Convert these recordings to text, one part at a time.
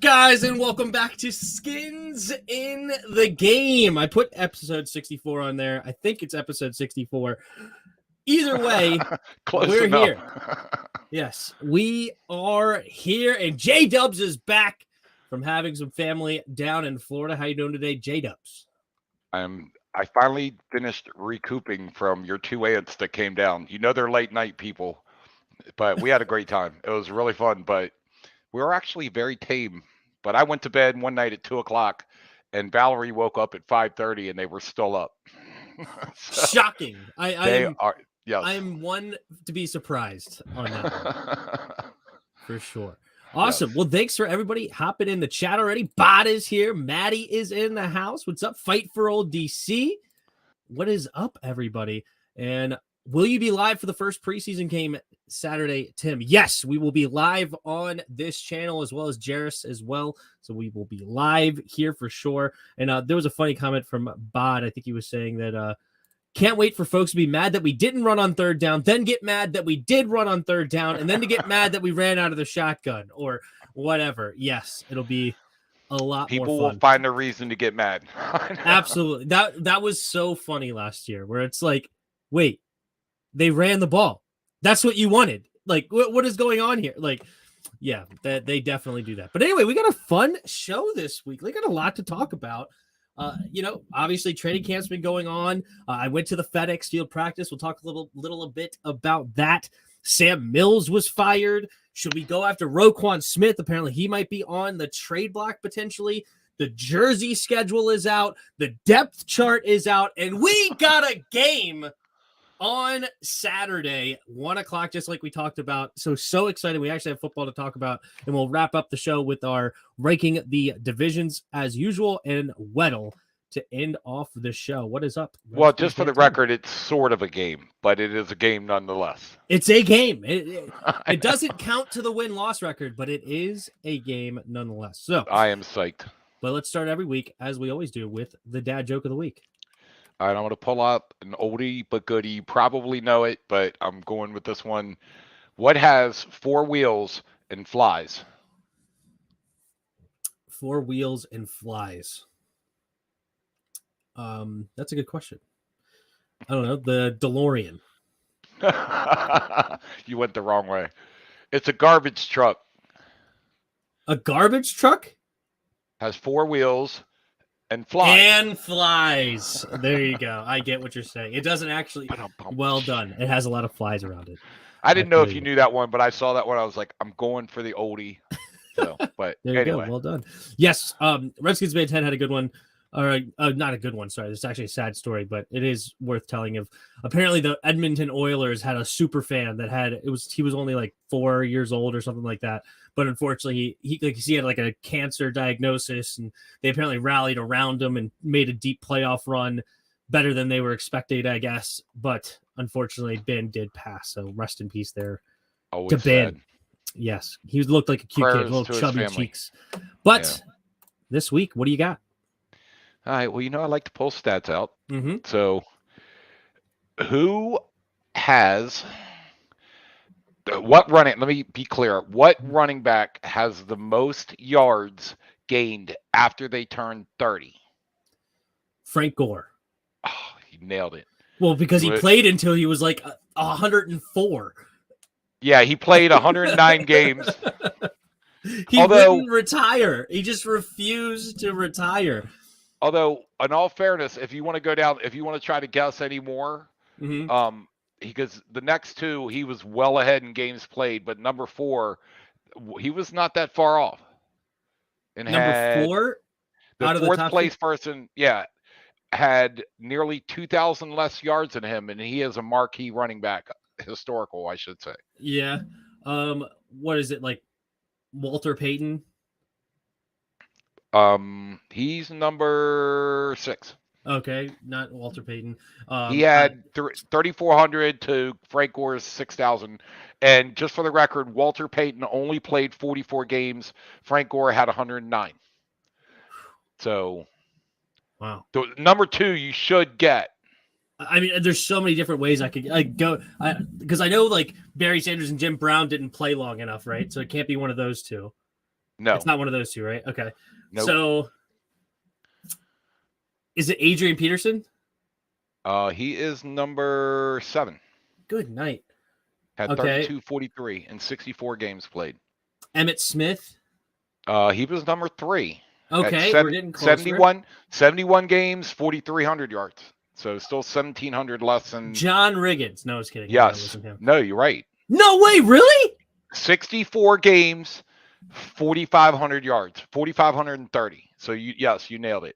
guys, and welcome back to Skins in the Game. I put episode 64 on there. I think it's episode 64. Either way, we're enough. Here. Yes, we are here, and J-Dubs is back from having some family down in Florida. How you doing today, J-Dubs? I finally finished recouping from your two aunts that came down. You know they're late night people, but we had a great time. It was really fun, but we were actually very tame. But I went to bed one night at 2:00, and Valerie woke up at 5:30, and they were still up. So shocking! I am one to be surprised on that one. For sure. Awesome. Yes. Well, thanks for everybody hopping in the chat already. Bot is here. Maddie is in the house. What's up? Fight for old DC. What is up, everybody? And will you be live for the first preseason game Saturday, Tim? Yes, we will be live on this channel as well as Jairus as well. So we will be live here for sure. And there was a funny comment from Bod. I think he was saying that can't wait for folks to be mad that we didn't run on third down, then get mad that we did run on third down, and then to get mad that we ran out of the shotgun or whatever. Yes, it'll be a lot more fun. People will find a reason to get mad. Absolutely. That was so funny last year where it's like, wait, they ran the ball. That's what you wanted. Like, what is going on here? Like, yeah, they definitely do that. But anyway, we got a fun show this week. We got a lot to talk about. Obviously training camp's been going on. I went to the FedEx field practice. We'll talk a little bit about that. Sam Mills was fired. Should we go after Roquan Smith? Apparently he might be on the trade block potentially. The jersey schedule is out. The depth chart is out. And we got a game on Saturday, 1:00, just like we talked about. So excited. We actually have football to talk about, and we'll wrap up the show with our ranking the divisions as usual and Weddle to end off the show. What is up? Well, just for the record, it's sort of a game, but it is a game nonetheless. It's a game. It doesn't count to the win-loss record, but it is a game nonetheless. So I am psyched. But let's start every week, as we always do, with the dad joke of the week. All right, I'm going to pull up an oldie but goodie. You probably know it, but I'm going with this one. What has 4 wheels and flies? 4 wheels and flies. That's a good question. I don't know. The DeLorean. You went the wrong way. It's a garbage truck. A garbage truck? Has 4 wheels. And flies. There you go. I get what you're saying. It doesn't actually. Well done. It has a lot of flies around it. I didn't know if you knew that one, but I saw that one. I was like, I'm going for the oldie. So, but there you anyway. go. Well done. Yes. Redskins Bay 10 had a good one. Or not a good one. Sorry. It's actually a sad story, but it is worth telling of. Apparently the Edmonton Oilers had a super fan that he was only like 4 years old or something like that. But unfortunately, he had like a cancer diagnosis, and they apparently rallied around him and made a deep playoff run, better than they were expected, I guess. But unfortunately, Ben did pass. So rest in peace there to Ben. Yes, he looked like a cute kid, little chubby cheeks. But this week, what do you got? All right. Well, I like to pull stats out. Mm-hmm. So, who has? What running? Let me be clear. What running back has the most yards gained after they turn 30? Frank Gore. Oh, he nailed it. Well, because he played until he was like 104. Yeah, he played 109 games. He wouldn't retire. He just refused to retire. Although, in all fairness, if you want to try to guess any more, because the next 2, he was well ahead in games played, but number 4, he was not that far off. And number 4, the out of fourth the top place person, had nearly 2,000 less yards than him, and he is a marquee running back, historical, I should say. Yeah. What is it, like Walter Payton? He's number 6. Okay, not Walter Payton. He had 3,400 to Frank Gore's 6,000. And just for the record, Walter Payton only played 44 games. Frank Gore had 109. So, wow. The number 2 you should get. I mean, there's so many different ways I could go. Because I know like Barry Sanders and Jim Brown didn't play long enough, right? So it can't be one of those 2. No. It's not one of those two, right? Okay. Nope. So is it Adrian Peterson? He is number 7. Good night. Had Okay. 32-43 in 64 games played. Emmett Smith. He was number 3. Okay, we're getting closer. 71 games, 4,300 yards. So still 1,700 less than John Riggins. No, I was kidding. Yes. No, you're right. No way, really? 64 games, 4,500 yards, 4,530. So you nailed it.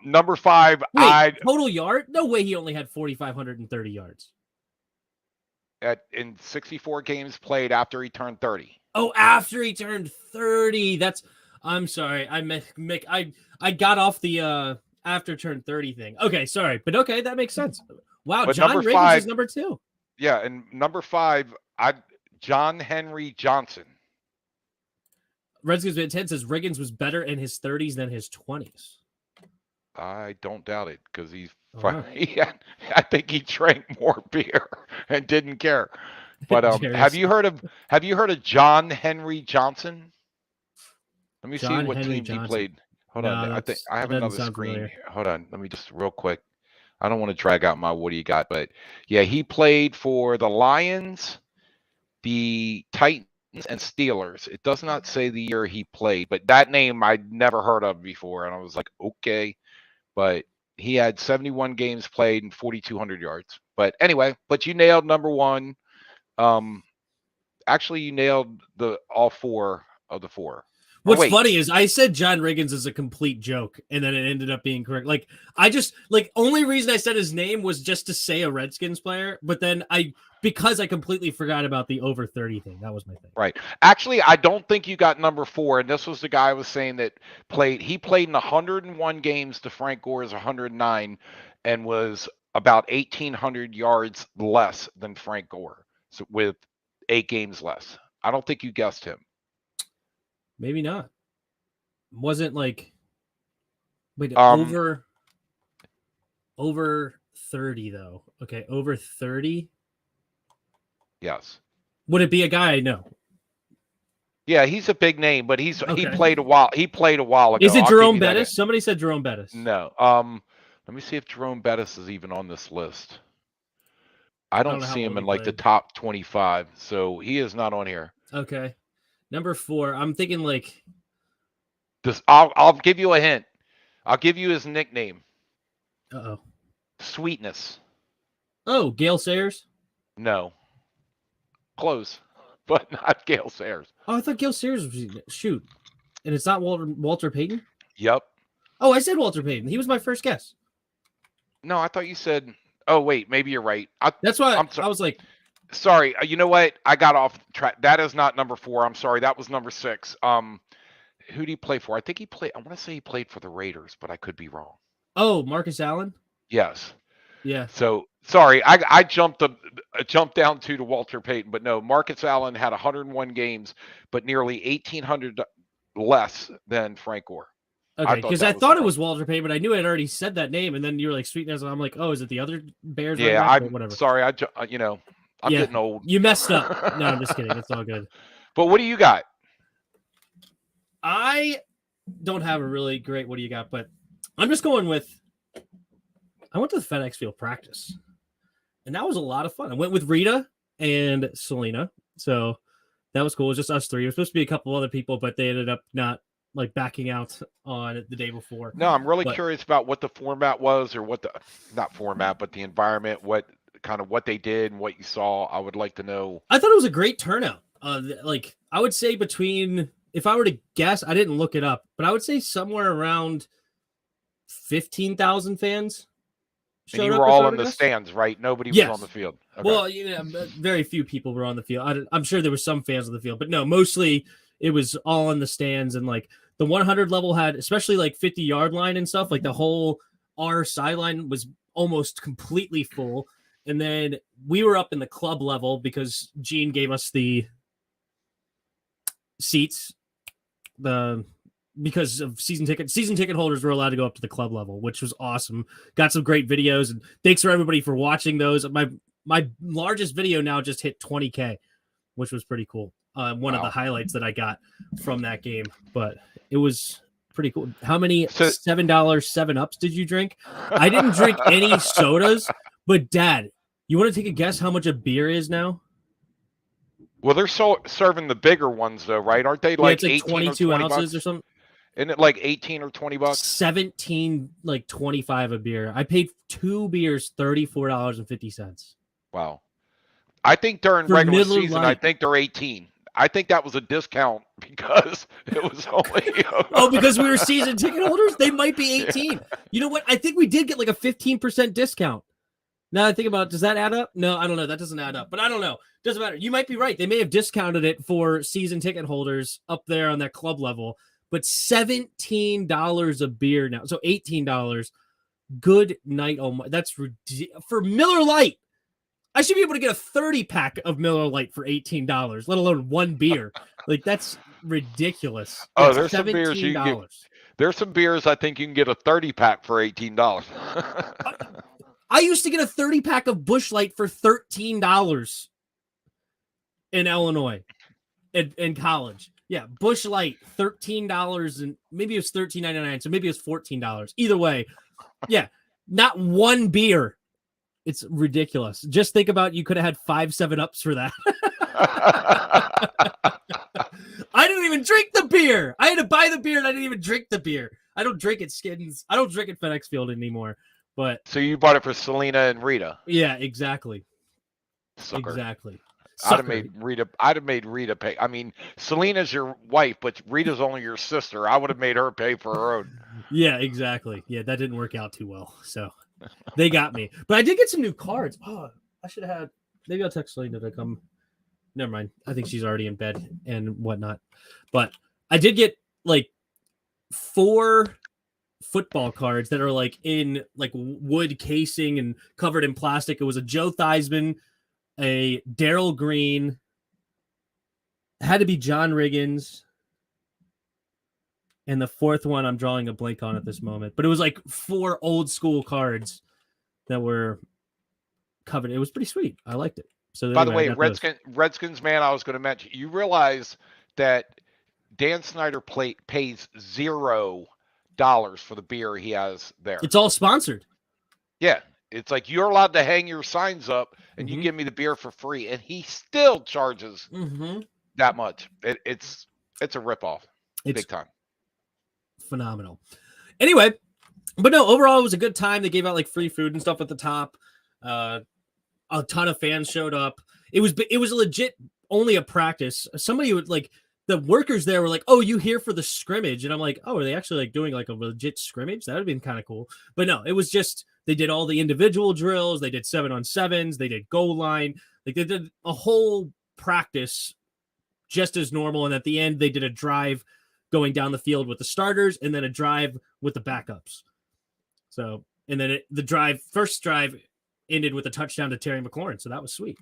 Number 5. Wait, total yard? No way. He only had 4,530 yards. In 64 games played after he turned 30. Oh, after he turned 30. I'm sorry. I got off the after turned 30 thing. Okay, sorry. But okay, that makes sense. Wow, But John number Riggins 5 is number 2. Yeah, and number 5, John Henry Johnson. Redskins Big 10 says Riggins was better in his 30s than his 20s. I don't doubt it because he's wow. I think he drank more beer and didn't care. But have you heard of John Henry Johnson? Let me see what team he played. Hold on. I think I have another screen here. Hold on. Let me just real quick. I don't want to drag out my what do you got, but yeah, he played for the Lions, the Titans, and Steelers. It does not say the year he played, but that name I'd never heard of before, and I was like, okay. But he had 71 games played and 4,200 yards. But anyway, you nailed number 1. Actually, you nailed all 4 of the 4. What's funny is I said John Riggins is a complete joke, and then it ended up being correct. Only reason I said his name was just to say a Redskins player, but then because I completely forgot about the over 30 thing. That was my thing. Right. Actually, I don't think you got number 4, and this was the guy I was saying that he played in 101 games to Frank Gore's 109 and was about 1,800 yards less than Frank Gore, so with 8 games less. I don't think you guessed him. Maybe not. Wasn't over 30 though. Okay, over 30. Yes. Would it be a guy I know? Yeah, he's a big name, but he played a while. He played a while ago. Is it Jerome Bettis? Somebody said Jerome Bettis. No. Let me see if Jerome Bettis is even on this list. I don't see him in the top 25, so he is not on here. Okay. Number 4, I'm thinking this. I'll give you a hint. I'll give you his nickname. Uh-oh. Sweetness. Oh, Gale Sayers? No. Close, but not Gale Sayers. Oh, I thought Gale Sayers was shoot. And it's not Walter Payton? Yep. Oh, I said Walter Payton. He was my first guess. No, I thought you said oh wait, maybe you're right. That's why I was like, sorry, you know what? I got off track. That is not number 4. I'm sorry. That was number 6. Who did he play for? I think I want to say he played for the Raiders, but I could be wrong. Oh, Marcus Allen? Yes. Yeah. So, sorry, I jumped down to Walter Payton, but no, Marcus Allen had 101 games, but nearly 1,800 less than Frank Gore. Okay, because I thought it was Walter Payton, but I knew I'd already said that name, and then you were like Sweetness, and I'm like, oh, is it the other Bears? Yeah, I'm whatever. Sorry, I'm getting old. You messed up. No, I'm just kidding. It's all good. But what do you got? I don't have a really great what do you got, but I'm just going with I went to the FedEx Field practice, and that was a lot of fun. I went with Rita and Selena, so that was cool. It was just us 3. It was supposed to be a couple other people, but they ended up not backing out on it the day before. No, I'm really curious about what the format was, or not format, but the environment, what they did and what you saw. I would like to know. I thought it was a great turnout. I would say if I were to guess, I didn't look it up, but I would say somewhere around 15,000 fans. And you were all in the stands, right? Nobody was on the field. Okay. Well, very few people were on the field. I'm sure there were some fans on the field, but no, mostly it was all in the stands. And the 100 level had, especially 50-yard line and stuff, the whole our sideline was almost completely full. And then we were up in the club level because Gene gave us the seats, because of season ticket holders were allowed to go up to the club level, which was awesome. Got some great videos, and thanks for everybody for watching those. My largest video now just hit 20K, which was pretty cool. one of the highlights that I got from that game, but it was pretty cool. How many $7 7-Ups did you drink? I didn't drink any sodas, but Dad, you want to take a guess how much a beer is now? Well, they're serving the bigger ones though, right? Aren't they It's like 18 22 or 20 ounces bucks? or something? Isn't it like 18 or 20 bucks? 17, like 25 a beer. I paid 2 beers $34.50. Wow. I think during regular season, I think they're 18. I think that was a discount because it was only. Oh, because we were season ticket holders? They might be 18. Yeah. You know what? I think we did get like a 15% discount. Now I think about it, does that add up? No, I don't know. That doesn't add up. But I don't know. Doesn't matter. You might be right. They may have discounted it for season ticket holders up there on that club level. But $17 a beer now. So $18. Good night. Oh my, that's ridiculous. For Miller Lite. I should be able to get a 30-pack of Miller Lite for $18, let alone one beer. Like, that's ridiculous. Oh, there's some beers you can get. There's some beers I think you can get a 30-pack for $18. I used to get a 30-pack of Busch Light for $13 in Illinois in college. Yeah, Busch Light, $13, and maybe it was $13.99, so maybe it was $14. Either way, yeah, not one beer. It's ridiculous. Just think about you could have had 5 7-Ups for that. I didn't even drink the beer. I had to buy the beer and I didn't even drink the beer. I don't drink at Skins. I don't drink at FedEx Field anymore. But so you bought it for Selena and Rita. Yeah, exactly. Sucker. Exactly. I'd have made Rita pay. I mean, Selena's your wife, but Rita's only your sister. I would have made her pay for her own. Yeah, exactly. Yeah, that didn't work out too well. So they got me. But I did get some new cards. Oh, I should have had. Maybe I'll text Selena to come. Never mind. I think she's already in bed and whatnot. But I did get like 4 football cards that are like in like wood casing and covered in plastic. It was a Joe Theismann, a Darryl Green, it had to be John Riggins, and the 4th one I'm drawing a blank on at this moment. But it was like 4 old school cards that were covered. It was pretty sweet. I liked it. So by the way, Redskins, man, I was going to mention. You realize that Dan Snyder pays $0 for the beer he has there. It's all sponsored. Yeah. It's like you're allowed to hang your signs up and you give me the beer for free, and he still charges that much. It's a ripoff. It's big time. Phenomenal. Anyway, but no, overall it was a good time. They gave out like free food and stuff at the top. A ton of fans showed up. It was legit only a practice. Somebody would like the workers there were like, "Oh, you here for the scrimmage?" And I'm like, "Oh, are they actually like doing like a legit scrimmage? That would have been kind of cool." But no, it was just they did all the individual drills. They did 7-on-7s. They did goal line. Like they did a whole practice just as normal. And at the end, they did a drive going down the field with the starters and then a drive with the backups. So, and then first drive ended with a touchdown to Terry McLaurin. So that was sweet.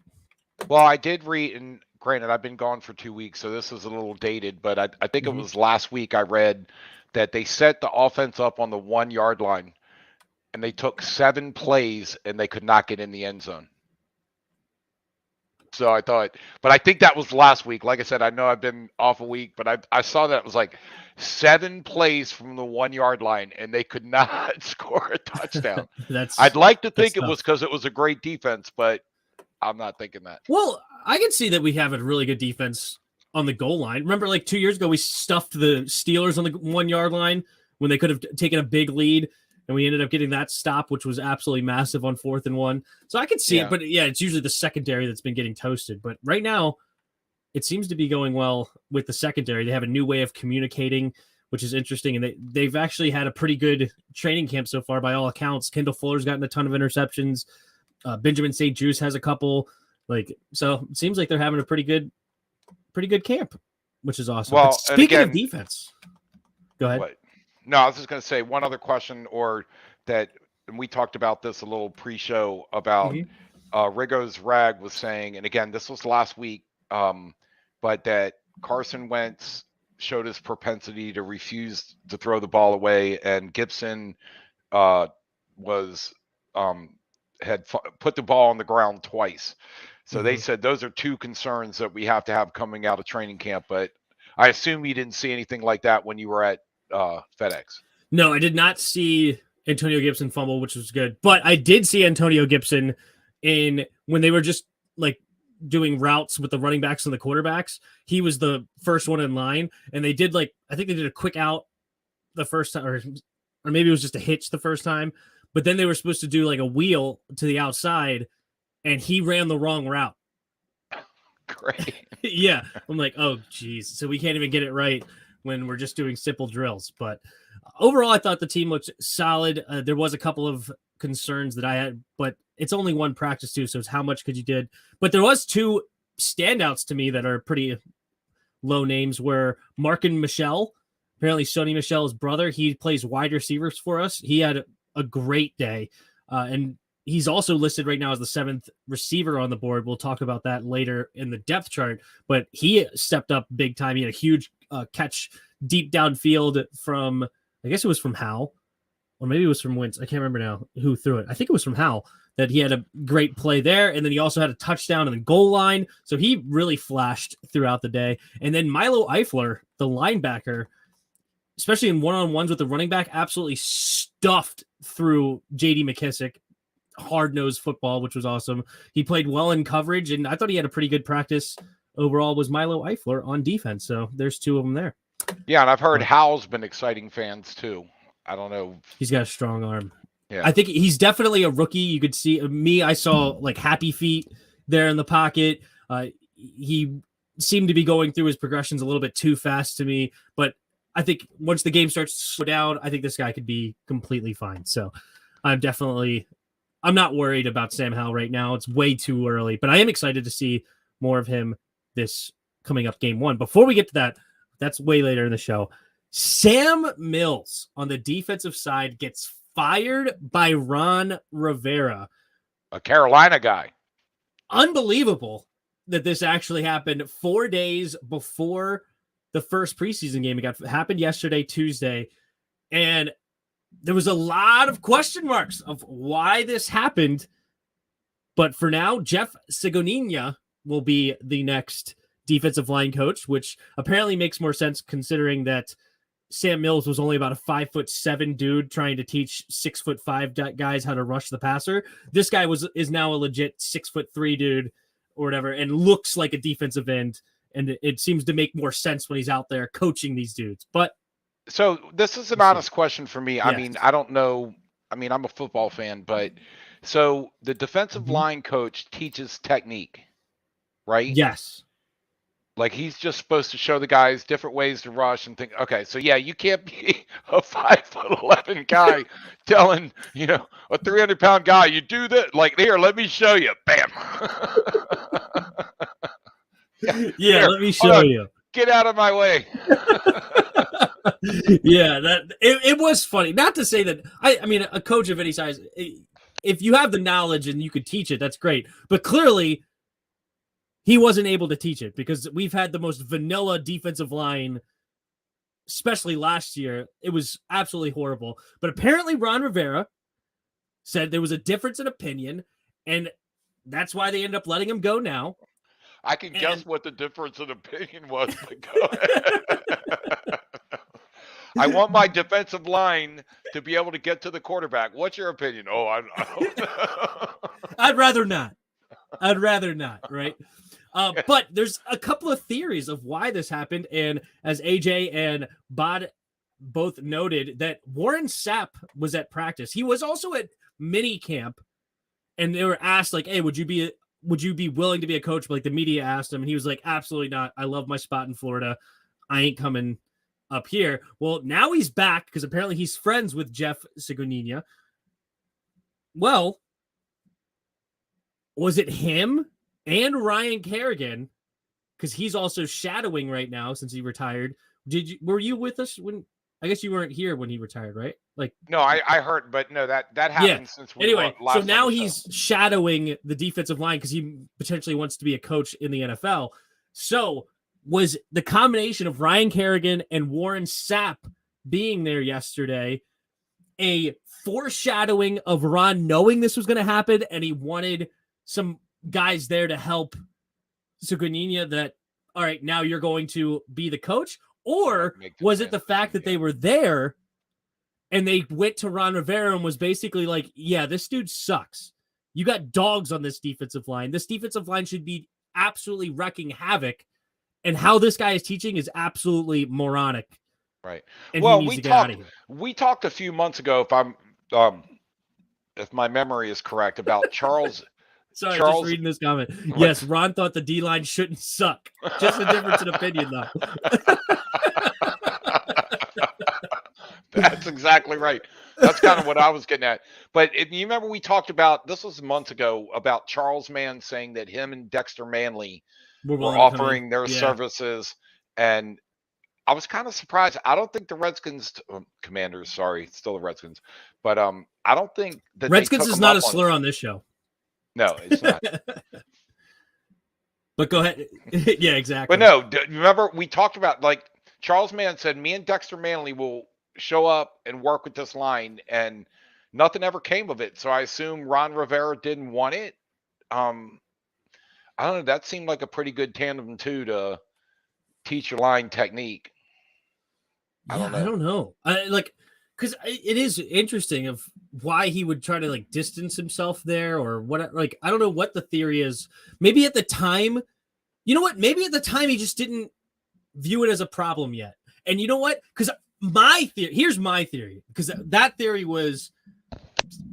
Well, I did read, and granted, I've been gone for 2 weeks, so this is a little dated, but I think it was last week I read that they set the offense up on the 1-yard line, and they took 7 plays, and they could not get in the end zone. So I thought, but I think that was last week. Like I said, I know I've been off a week, but I saw that it was like 7 plays from the 1-yard line, and they could not score a touchdown. I'd like to think it was because it was a great defense, but I'm not thinking that. Well, I can see that we have a really good defense on the goal line. Remember, like 2 years ago, we stuffed the Steelers on the 1-yard line when they could have taken a big lead, and we ended up getting that stop, which was absolutely massive on 4th and 1. So I could see it, but yeah, it's usually the secondary that's been getting toasted. But right now, it seems to be going well with the secondary. They have a new way of communicating, which is interesting, and they've actually had a pretty good training camp so far by all accounts. Kendall Fuller's gotten a ton of interceptions. Benjamin St. Juste has a couple. So it seems like they're having a pretty good camp, which is awesome. Well, but speaking of defense, go ahead. What? No, I was just going to say one other question, and we talked about this a little pre-show about Rigo's Rag was saying, and again, this was last week, but that Carson Wentz showed his propensity to refuse to throw the ball away, and Gibson had put the ball on the ground twice. So they said those are two concerns that we have to have coming out of training camp. But I assume you didn't see anything like that when you were at FedEx. No, I did not see Antonio Gibson fumble, which was good. But I did see Antonio Gibson when they were just like doing routes with the running backs and the quarterbacks. He was the first one in line, and they did I think they did a quick out the first time, or maybe it was just a hitch the first time. But then they were supposed to do like a wheel to the outside, and he ran the wrong route. Great. Yeah. I'm like, oh, geez. So we can't even get it right when we're just doing simple drills. But overall, I thought the team looked solid. There was a couple of concerns that I had, but it's only one practice too, so it's how much could you did. But there was two standouts to me that are pretty low names, were Markin Michel. Apparently, Sony Michel's brother. He plays wide receivers for us. He had a great day. And he's also listed right now as the 7th receiver on the board. We'll talk about that later in the depth chart, but he stepped up big time. He had a huge catch deep downfield from, I guess it was from Howell, or maybe it was from Wentz. I can't remember now who threw it. I think it was from Howell, that he had a great play there. And then he also had a touchdown in the goal line. So he really flashed throughout the day. And then Milo Eifler, the linebacker, especially in one-on-ones with the running back, absolutely stuffed through J.D. McKissick. Hard-nosed football, which was awesome. He played well in coverage, and I thought he had a pretty good practice overall, was Milo Eifler on defense. So there's two of them there. Yeah, and I've heard Howell's been exciting fans too. I don't know. He's got a strong arm. Yeah. I think he's definitely a rookie. You could see I saw like happy feet there in the pocket. He seemed to be going through his progressions a little bit too fast to me, but I think once the game starts to slow down, I think this guy could be completely fine. So I'm not worried about Sam Howell right now. It's way too early, but I am excited to see more of him this coming up game 1. Before we get to that, that's way later in the show. Sam Mills on the defensive side gets fired by Ron Rivera. A Carolina guy. Unbelievable that this actually happened 4 days before the first preseason game. It happened yesterday, Tuesday, and there was a lot of question marks of why this happened. But for now, Jeff Sigoninia will be the next defensive line coach, which apparently makes more sense considering that Sam Mills was only about a 5'7" dude trying to teach 6'5" guys how to rush the passer. This guy is now a legit 6'3" dude or whatever, and looks like a defensive end. And it seems to make more sense when he's out there coaching these dudes. But so this is an honest question for me. Yeah. I mean, I don't know. I mean, I'm a football fan, but so the defensive line coach teaches technique, right? Yes. Like he's just supposed to show the guys different ways to rush and think, okay, so yeah, you can't be a 5'11" guy telling, a 300-pound guy, you do that. Like, here, let me show you. Bam. Yeah, here, let me show you. Get out of my way. Yeah, it was funny. Not to say that I mean a coach of any size, if you have the knowledge and you could teach it, that's great. But clearly he wasn't able to teach it because we've had the most vanilla defensive line, especially last year. It was absolutely horrible. But apparently Ron Rivera said there was a difference in opinion, and that's why they ended up letting him go now. I can guess what the difference in opinion was, but go ahead. I want my defensive line to be able to get to the quarterback. What's your opinion? Oh, I don't know. I'd rather not, right? But there's a couple of theories of why this happened. And as AJ and Bod both noted, that Warren Sapp was at practice. He was also at mini camp, and they were asked, like, hey, would you be willing to be a coach? But like the media asked him, and he was like, absolutely not. I love my spot in Florida. I ain't coming up here. Well, now he's back because apparently he's friends with Jeff Sigoninia. Well, was it him and Ryan Kerrigan? Because he's also shadowing right now since he retired. Were you with us when? I guess you weren't here when he retired, right? Like, no, I heard, but no, that happened since we anyway. Last so now he's shadowing the defensive line because he potentially wants to be a coach in the NFL. So was the combination of Ryan Kerrigan and Warren Sapp being there yesterday a foreshadowing of Ron knowing this was going to happen, and he wanted some guys there to help Sugunina that, all right, now you're going to be the coach? Or was it the fact that they were there and they went to Ron Rivera and was basically like, yeah, this dude sucks. You got dogs on this defensive line. This defensive line should be absolutely wrecking havoc. And how this guy is teaching is absolutely moronic. Right. And well, he needs to get out of here. We talked a few months ago, if my memory is correct, about Charles. Sorry, just reading this comment. Yes, Ron thought the D-line shouldn't suck. Just a difference in opinion, though. That's exactly right. That's kind of what I was getting at. But you remember we talked about, this was months ago, about Charles Mann saying that him and Dexter Manley were offering their services. And I was kind of surprised. I don't think the Redskins, Commanders, sorry, still the Redskins. But I don't think that Redskins is not a slur on this show. No, it's not. But go ahead. Yeah, exactly. But no, remember we talked about, like, Charles Mann said, me and Dexter Manley will show up and work with this line, and nothing ever came of it. So I assume Ron Rivera didn't want it. I don't know. That seemed like a pretty good tandem too, to teach your line technique. I don't know. Because it is interesting of why he would try to like distance himself there or what. Like, I don't know what the theory is. Maybe at the time, you know what? Maybe at the time he just didn't view it as a problem yet. And you know what? Because here's my theory, because that theory was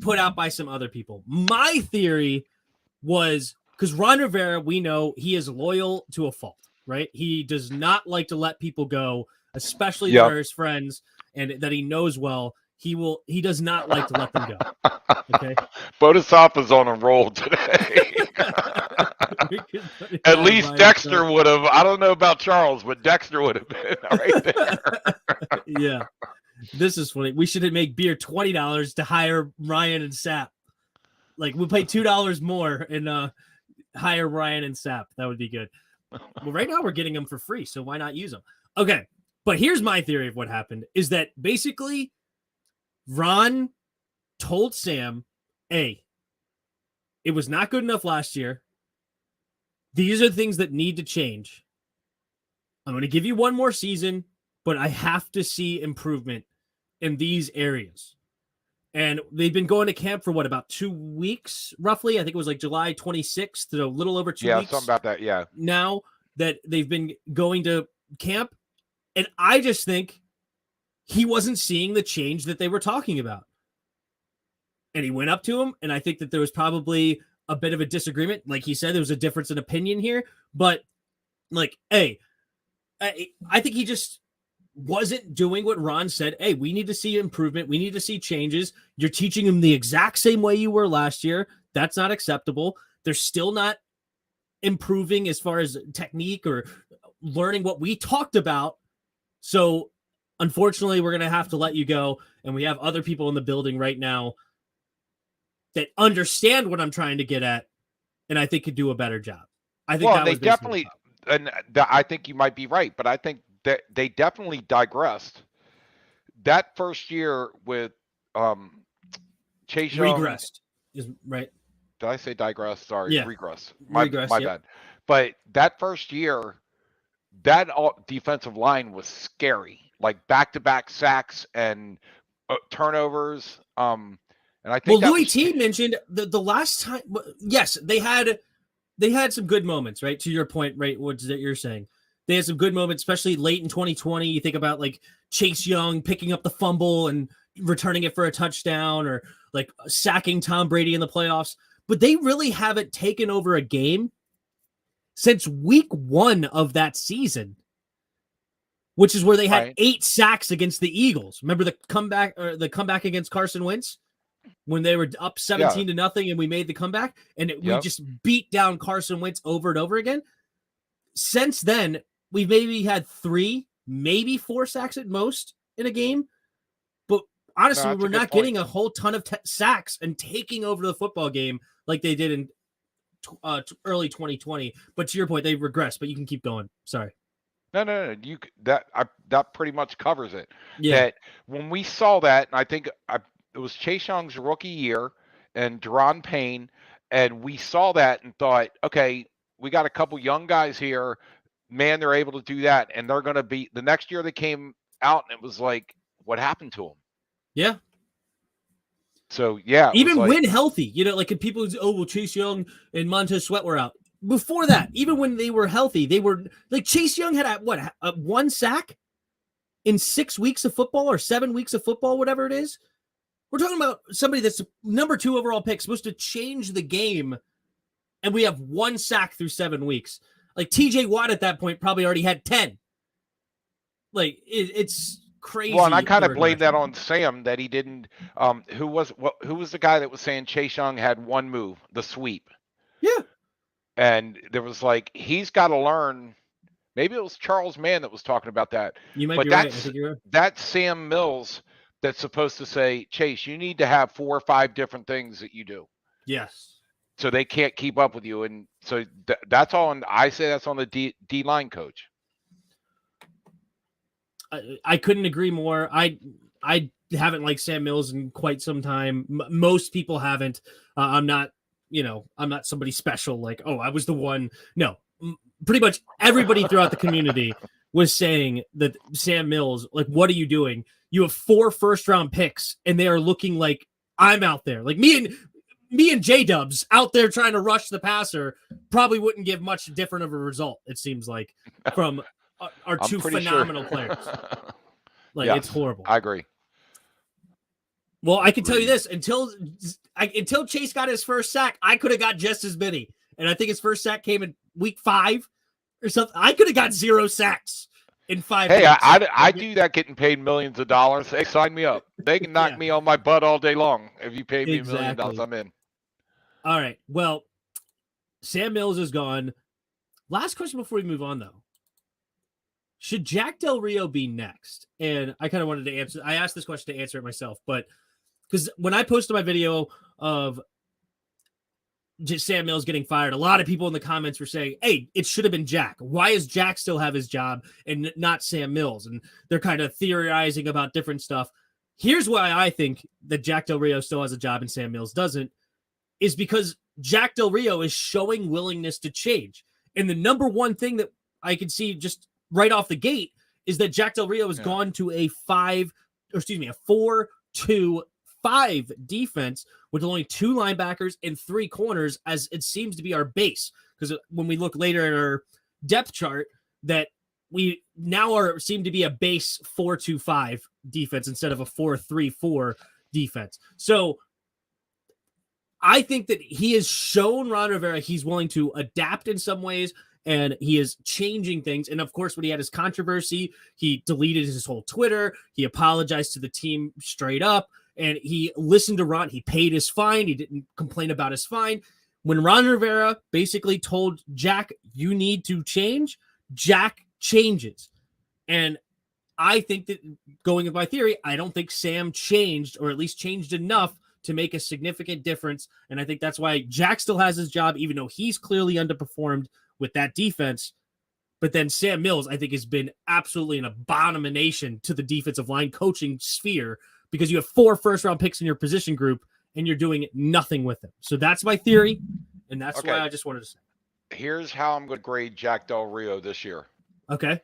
put out by some other people. My theory was because Ron Rivera, we know he is loyal to a fault, right? He does not like to let people go, especially that are his friends and that he knows well. He does not like to let them go. Okay. Bodisop is on a roll today. At least Dexter would have. I don't know about Charles, but Dexter would have been right there. Yeah. This is funny. We should make beer $20 to hire Ryan and Sapp. Like, we'll pay $2 more and hire Ryan and Sapp. That would be good. Well, right now we're getting them for free, so why not use them? Okay. But here's my theory of what happened is that basically Ron told Sam, hey, it was not good enough last year. These are things that need to change. I'm going to give you one more season, but I have to see improvement in these areas. And they've been going to camp for what, about 2 weeks, roughly? I think it was like July 26th, so a little over 2 weeks. Yeah, something about that, yeah. Now that they've been going to camp. And I just think he wasn't seeing the change that they were talking about. And he went up to him, and I think that there was probably a bit of a disagreement. Like he said, there was a difference in opinion here. But, like, hey, I think he just wasn't doing what Ron said. Hey, we need to see improvement. We need to see changes. You're teaching him the exact same way you were last year. That's not acceptable. They're still not improving as far as technique or learning what we talked about. So, unfortunately, we're going to have to let you go. And we have other people in the building right now that understand what I'm trying to get at, and I think could do a better job. I think that was definitely, and I think you might be right, but I think that they definitely digressed. That first year with Chase Young, regressed is right. Did I say digress? Sorry, yeah. Regress. My bad. But that first year, that defensive line was scary, like back-to-back sacks and turnovers. And I think Louis T mentioned the last time. Yes, they had some good moments, right? To your point, right? What that you're saying, they had some good moments, especially late in 2020. You think about like Chase Young picking up the fumble and returning it for a touchdown, or like sacking Tom Brady in the playoffs. But they really haven't taken over a game since week 1 of that season, which is where they had 8 sacks against the Eagles. Remember the comeback against Carson Wentz? When they were up 17-0 and we made the comeback and we just beat down Carson Wentz over and over again. Since then, we've maybe had 3, maybe 4 sacks at most in a game. But honestly, we're not getting a whole ton of sacks and taking over the football game like they did in early 2020. But to your point, they regressed, but you can keep going. Sorry. No. That pretty much covers it. Yeah. That when we saw that, and I think it was Chase Young's rookie year and Deron Payne, And we saw that and thought, okay, we got a couple young guys here. Man, they're able to do that. And they're going to be – the next year they came out and it was like, what happened to them? Yeah. So, yeah. Even when healthy, like people – well, Chase Young and Montez Sweat were out. Before that, even when they were healthy, they were – like Chase Young had one sack in 6 weeks of football or 7 weeks of football, whatever it is. We're talking about somebody that's number 2 overall pick, supposed to change the game, and we have 1 sack through 7 weeks. Like TJ Watt at that point probably already had 10. Like it's crazy. Well, and I kind of blame that on Sam that he didn't. Who was the guy that was saying Chase Young had one move, the sweep? Yeah. And there was like he's got to learn. Maybe it was Charles Mann that was talking about that. You might be right. I think you're right. That's Sam Mills that's supposed to say, Chase, you need to have 4 or 5 different things that you do. Yes. So they can't keep up with you. And so that's on, I say that's on the D line coach. I couldn't agree more. I haven't liked Sam Mills in quite some time. Most people haven't. I'm not somebody special. Like, oh, I was the one. No, pretty much everybody throughout the community was saying that Sam Mills, like, what are you doing? You have 4 first-round picks, and they are looking like I'm out there. Like me and J-Dubs out there trying to rush the passer probably wouldn't give much different of a result, it seems like, from our 2 phenomenal players. Like, yes, it's horrible. I agree. Well, I can tell you this. Until Chase got his first sack, I could have got just as many. And I think his first sack came in week 5 or something. I could have got 0 sacks in 5 Hey, weeks. I do that getting paid millions of dollars. Hey, sign me up. They can knock me on my butt all day long. If you pay me $1 million, I'm in. All right. Well, Sam Mills is gone. Last question before we move on, though. Should Jack Del Rio be next? And I kind of wanted to answer. I asked this question to answer it myself, but because when I posted my video of just Sam Mills getting fired, a lot of people in the comments were saying, hey, it should have been Jack. Why does Jack still have his job and not Sam Mills? And they're kind of theorizing about different stuff. Here's why I think that Jack Del Rio still has a job and Sam Mills doesn't, is because Jack Del Rio is showing willingness to change. And the number one thing that I can see just right off the gate is that Jack Del Rio has gone to a 4-2-5 defense with only 2 linebackers and 3 corners, as it seems to be our base. Because when we look later at our depth chart, that we now seem to be a base 4-2-5 defense instead of a 4-3-4 defense. So I think that he has shown Ron Rivera he's willing to adapt in some ways, and he is changing things. And of course, when he had his controversy, he deleted his whole Twitter. He apologized to the team straight up, and he listened to Ron. He paid his fine. He didn't complain about his fine. When Ron Rivera basically told Jack, you need to change, Jack changes. And I think that, going with my theory, I don't think Sam changed, or at least changed enough to make a significant difference. And I think that's why Jack still has his job, even though he's clearly underperformed with that defense. But then Sam Mills, I think, has been absolutely an abomination to the defensive line coaching sphere, because you have 4 first-round picks in your position group and you're doing nothing with them. So that's my theory, and that's why I just wanted to say. Here's how I'm going to grade Jack Del Rio this year. Okay.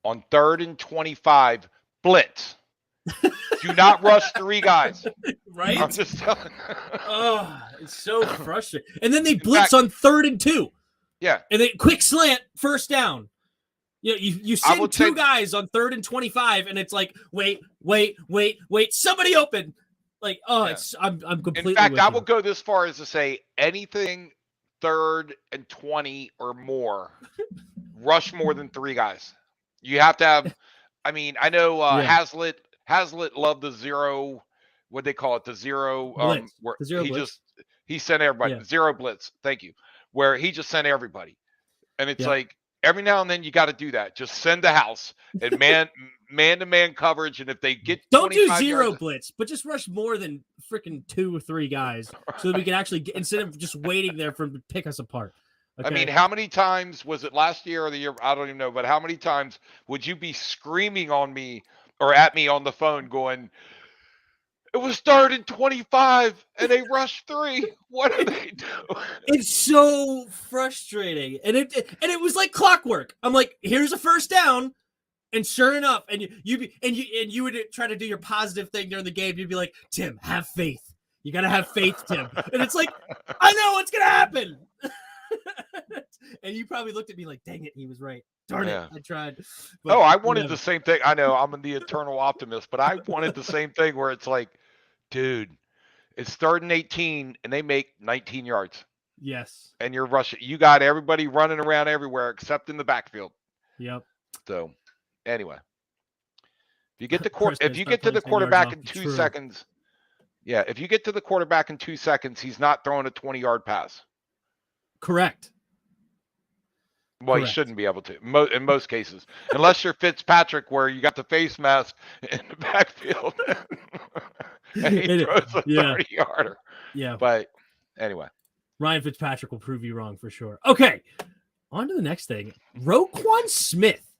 On 3rd and 25, blitz. Do not rush 3 guys. Right? I'm just telling. Oh, it's so frustrating. And then they blitz on 3rd and 2. Yeah. And then quick slant, first down. You send 2 guys on 3rd and 25, and it's like, wait, somebody open. Like, I'm completely. In fact, with I you. will go this far as to say anything 3rd and 20 or more, rush more than 3 guys. You have to have. I mean, I know Hazlitt loved the zero. What they call it, the zero. Blitz. Where the zero blitz. He sent everybody zero blitz. Thank you. Where he just sent everybody, and it's like every now and then you got to do that. Just send the house and man-to-man coverage, and if they get don't do zero blitz, but just rush more than freaking 2 or 3 guys, so that we can actually get, instead of just waiting there for them to pick us apart. Okay? I mean, how many times was it last year or the year? I don't even know, but how many times would you be screaming on me or at me on the phone going, It was third and 25, and they rushed 3. What are they doing? It's so frustrating, and it was like clockwork. I'm like, here's a first down, and sure enough, and you would try to do your positive thing during the game. You'd be like, Tim, have faith. You gotta have faith, Tim. And it's like, I know what's gonna happen. And you probably looked at me like, dang it, he was right. Darn it, I tried. But, I wanted the same thing. I know I'm the eternal optimist, but I wanted the same thing where it's like, dude, it's 3rd and 18, and they make 19 yards. Yes. And you're rushing. You got everybody running around everywhere except in the backfield. Yep. So, anyway, if you get to the quarterback in 2 seconds, if you get to the quarterback in 2 seconds, he's not throwing a 20-yard pass. Correct. Well, he shouldn't be able to in most cases, unless you're Fitzpatrick, where you got the face mask in the backfield and he throws a 30-yarder. Yeah. But anyway, Ryan Fitzpatrick will prove you wrong for sure. Okay, on to the next thing. Roquan Smith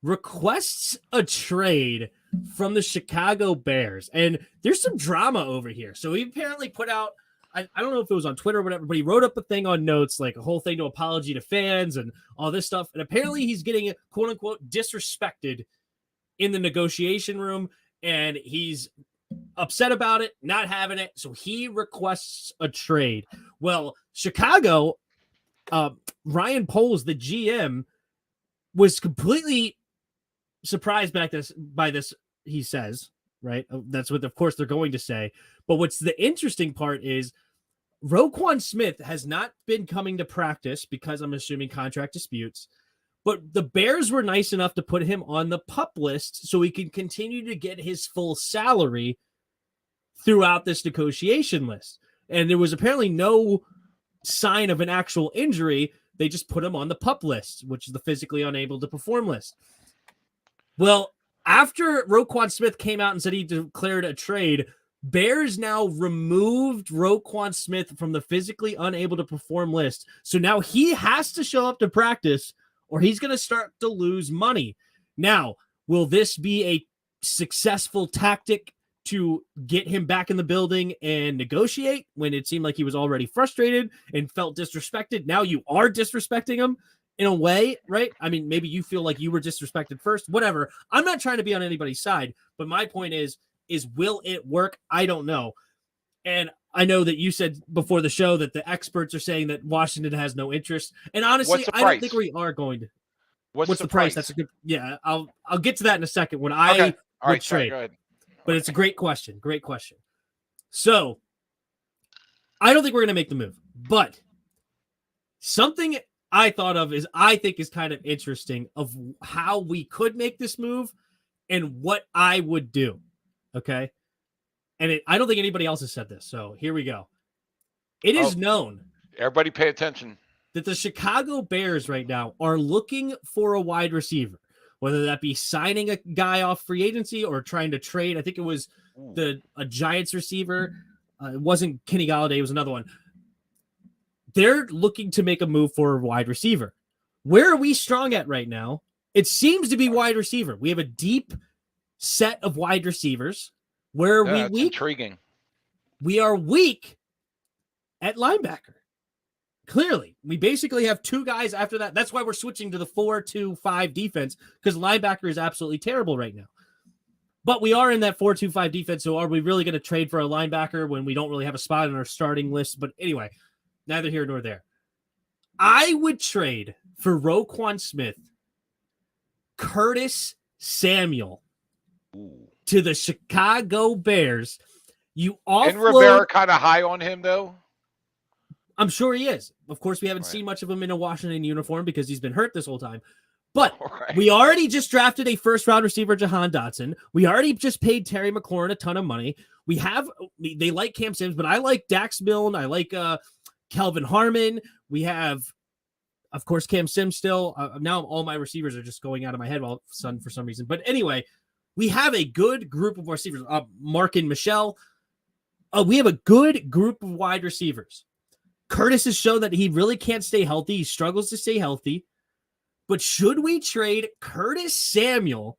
requests a trade from the Chicago Bears, and there's some drama over here. So he apparently put out, I don't know if it was on Twitter or whatever, but he wrote up a thing on notes, like a whole thing to apology to fans and all this stuff. And apparently he's getting, quote unquote, disrespected in the negotiation room, and he's upset about it, not having it. So he requests a trade. Well, Chicago, Ryan Poles, the GM, was completely surprised by this, he says, right? That's what, of course, they're going to say. But what's the interesting part is Roquan Smith has not been coming to practice because I'm assuming contract disputes, but the Bears were nice enough to put him on the PUP list so he can continue to get his full salary throughout this negotiation list. And there was apparently no sign of an actual injury. They just put him on the PUP list, which is the physically unable to perform list. Well, after Roquan Smith came out and said he declared a trade, Bears now removed Roquan Smith from the physically unable to perform list. So now he has to show up to practice or he's going to start to lose money. Now, will this be a successful tactic to get him back in the building and negotiate when it seemed like he was already frustrated and felt disrespected? Now you are disrespecting him in a way, right? I mean, maybe you feel like you were disrespected first, whatever. I'm not trying to be on anybody's side, but my point is will it work? I don't know. And I know that you said before the show that the experts are saying that Washington has no interest. And honestly, I don't think we are going to. What's the price? That's a good. Yeah, I'll get to that in a second when I would trade. But it's a great question. Great question. So I don't think we're going to make the move, but something I thought of I think is kind of interesting of how we could make this move and what I would do. Okay. And I don't think anybody else has said this. So here we go. It is known. Everybody pay attention. That the Chicago Bears right now are looking for a wide receiver, whether that be signing a guy off free agency or trying to trade. I think it was a Giants receiver. It wasn't Kenny Galladay. It was another one. They're looking to make a move for a wide receiver. Where are we strong at right now? It seems to be wide receiver. We have a deep set of wide receivers. Where are we weak? Intriguing. We are weak at linebacker. Clearly, we basically have two guys after that. That's why we're switching to the 4-2-5 defense, because linebacker is absolutely terrible right now. But we are in that 4-2-5 defense, so are we really going to trade for a linebacker when we don't really have a spot on our starting list? But anyway, neither here nor there. I would trade for Roquan Smith, Curtis Samuel to the Chicago Bears. You offload. And Rivera kind of high on him, though. I'm sure he is. Of course, we haven't seen much of him in a Washington uniform because he's been hurt this whole time. But we already just drafted a first-round receiver, Jahan Dotson. We already just paid Terry McLaurin a ton of money. They like Cam Sims, but I like Dax Milne. I like Kelvin Harmon. We have, of course, Cam Sims still. Now all my receivers are just going out of my head for some reason. But anyway, we have a good group of receivers. Mark and Michelle. We have a good group of wide receivers. Curtis has shown that he really can't stay healthy. He struggles to stay healthy. But should we trade Curtis Samuel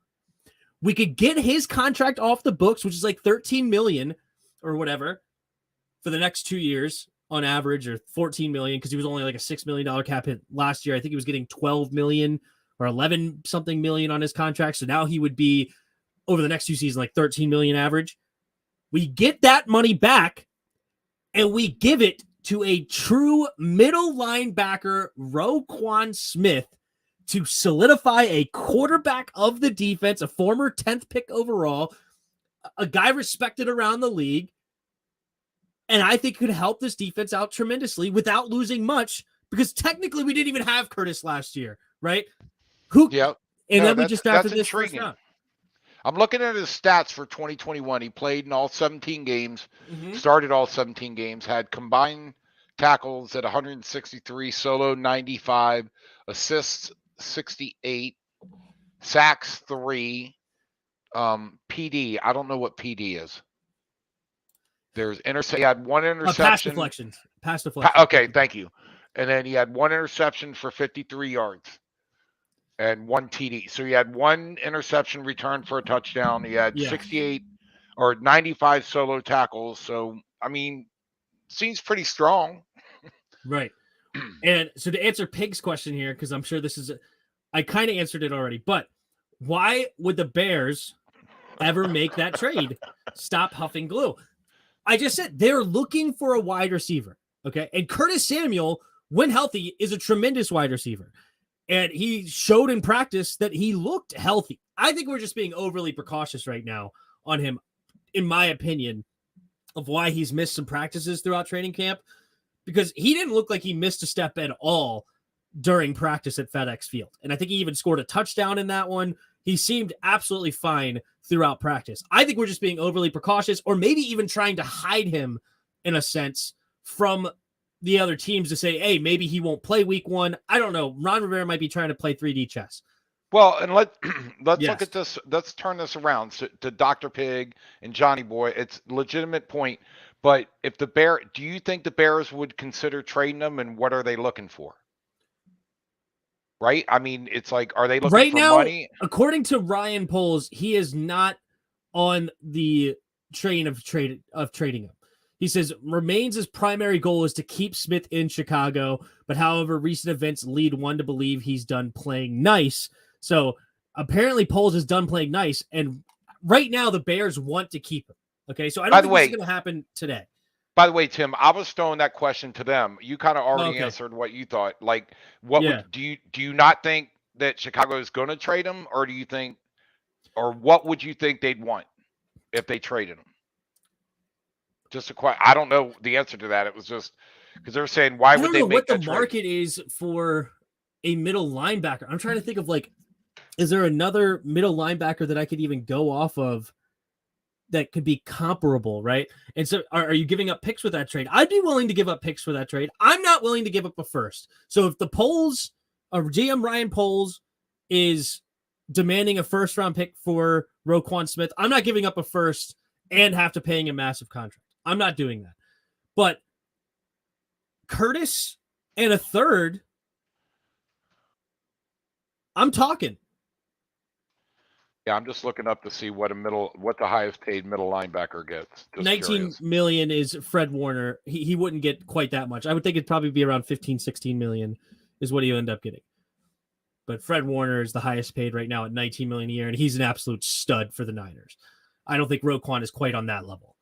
We could get his contract off the books, which is like $13 million or whatever for the next 2 years on average, or $14 million because he was only like a $6 million cap hit last year. I think he was getting $12 million or 11 something million on his contract. So now he would be over the next 2 seasons like 13 million average. We get that money back and we give it to a true middle linebacker, Roquan Smith, to solidify a quarterback of the defense, a former 10th pick overall, a guy respected around the league. And I think could help this defense out tremendously without losing much, because technically we didn't even have Curtis last year, right? Yep. And then we just drafted this intriguing. first round. I'm looking at his stats for 2021. He played in all 17 games, started all 17 games, had combined tackles at 163, solo 95, assists 68, sacks 3, PD. I don't know what PD is. There's he had one interception. Pass deflections. Okay, thank you. And then he had one interception for 53 yards and 1 TD. So he had 1 interception return for a touchdown. He had 68 or 95 solo tackles. So, I mean, seems pretty strong. Right. And so to answer Pig's question here, because I'm sure I kind of answered it already, but why would the Bears ever make that trade? Stop huffing glue. I just said they're looking for a wide receiver, okay? And Curtis Samuel, when healthy, is a tremendous wide receiver. And he showed in practice that he looked healthy. I think we're just being overly precautious right now on him, in my opinion, of why he's missed some practices throughout training camp, because he didn't look like he missed a step at all during practice at FedEx Field. And I think he even scored a touchdown in that one. He seemed absolutely fine throughout practice. I think we're just being overly precautious, or maybe even trying to hide him in a sense from the other teams to say, hey, maybe he won't play week 1. I don't know. Ron Rivera might be trying to play 3D chess. Well, and let's look at this. Let's turn this around to Dr. Pig and Johnny Boy. It's a legitimate point. But if do you think the Bears would consider trading them, and what are they looking for? Right? I mean, it's like, are they looking right for now, money? According to Ryan Poles, he is not on the train of trading him. He says remains his primary goal is to keep Smith in Chicago, but however, recent events lead one to believe he's done playing nice. So apparently Poles is done playing nice, and right now the Bears want to keep him. Okay, so I don't think this is going to happen today. By the way, Tim, I was throwing that question to them. You kind of already answered what you thought. Like, do you not think that Chicago is going to trade him, or do you think, or what would you think they'd want if they traded him? Just a question. I don't know the answer to that. It was just because they were saying, why would they make what the that market trade? is for a middle linebacker. I'm trying to think of, like, is there another middle linebacker that I could even go off of that could be comparable, right? And so are you giving up picks with that trade? I'd be willing to give up picks for that trade. I'm not willing to give up a first. So if the Poles, or GM Ryan Poles, is demanding a first round pick for Roquan Smith, I'm not giving up a first and have to paying a massive contract. I'm not doing that. But Curtis and a third, I'm talking. Yeah, I'm just looking up to see what the highest paid middle linebacker gets. Just 19 curious. million is Fred Warner. He wouldn't get quite that much. I would think it'd probably be around 15, 16 million is what he'll end up getting. But Fred Warner is the highest paid right now at 19 million a year, and he's an absolute stud for the Niners. I don't think Roquan is quite on that level.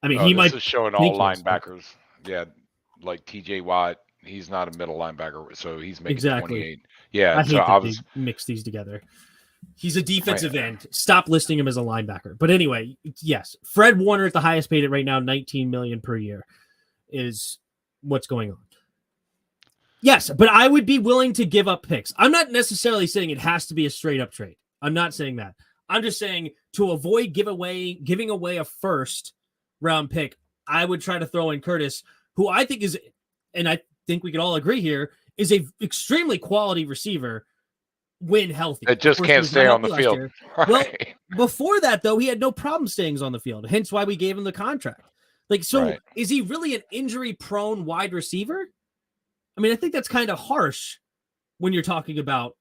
I mean, he might. This is showing all linebackers. Yeah, like TJ Watt. He's not a middle linebacker, so he's making 28. Yeah, I hate that they mix these together. He's a defensive end. Stop listing him as a linebacker. But anyway, yes, Fred Warner is the highest paid at right now, 19 million per year is what's going on. Yes, but I would be willing to give up picks. I'm not necessarily saying it has to be a straight up trade. I'm not saying that. I'm just saying to avoid giving away a first round pick, I would try to throw in Curtis, who I think is, and I think we could all agree here, is a extremely quality receiver when healthy. It just can't stay on the field. Right. Well, before that, though, he had no problem staying on the field, hence why we gave him the contract. Like, so Is he really an injury-prone wide receiver? I mean, I think that's kind of harsh when you're talking about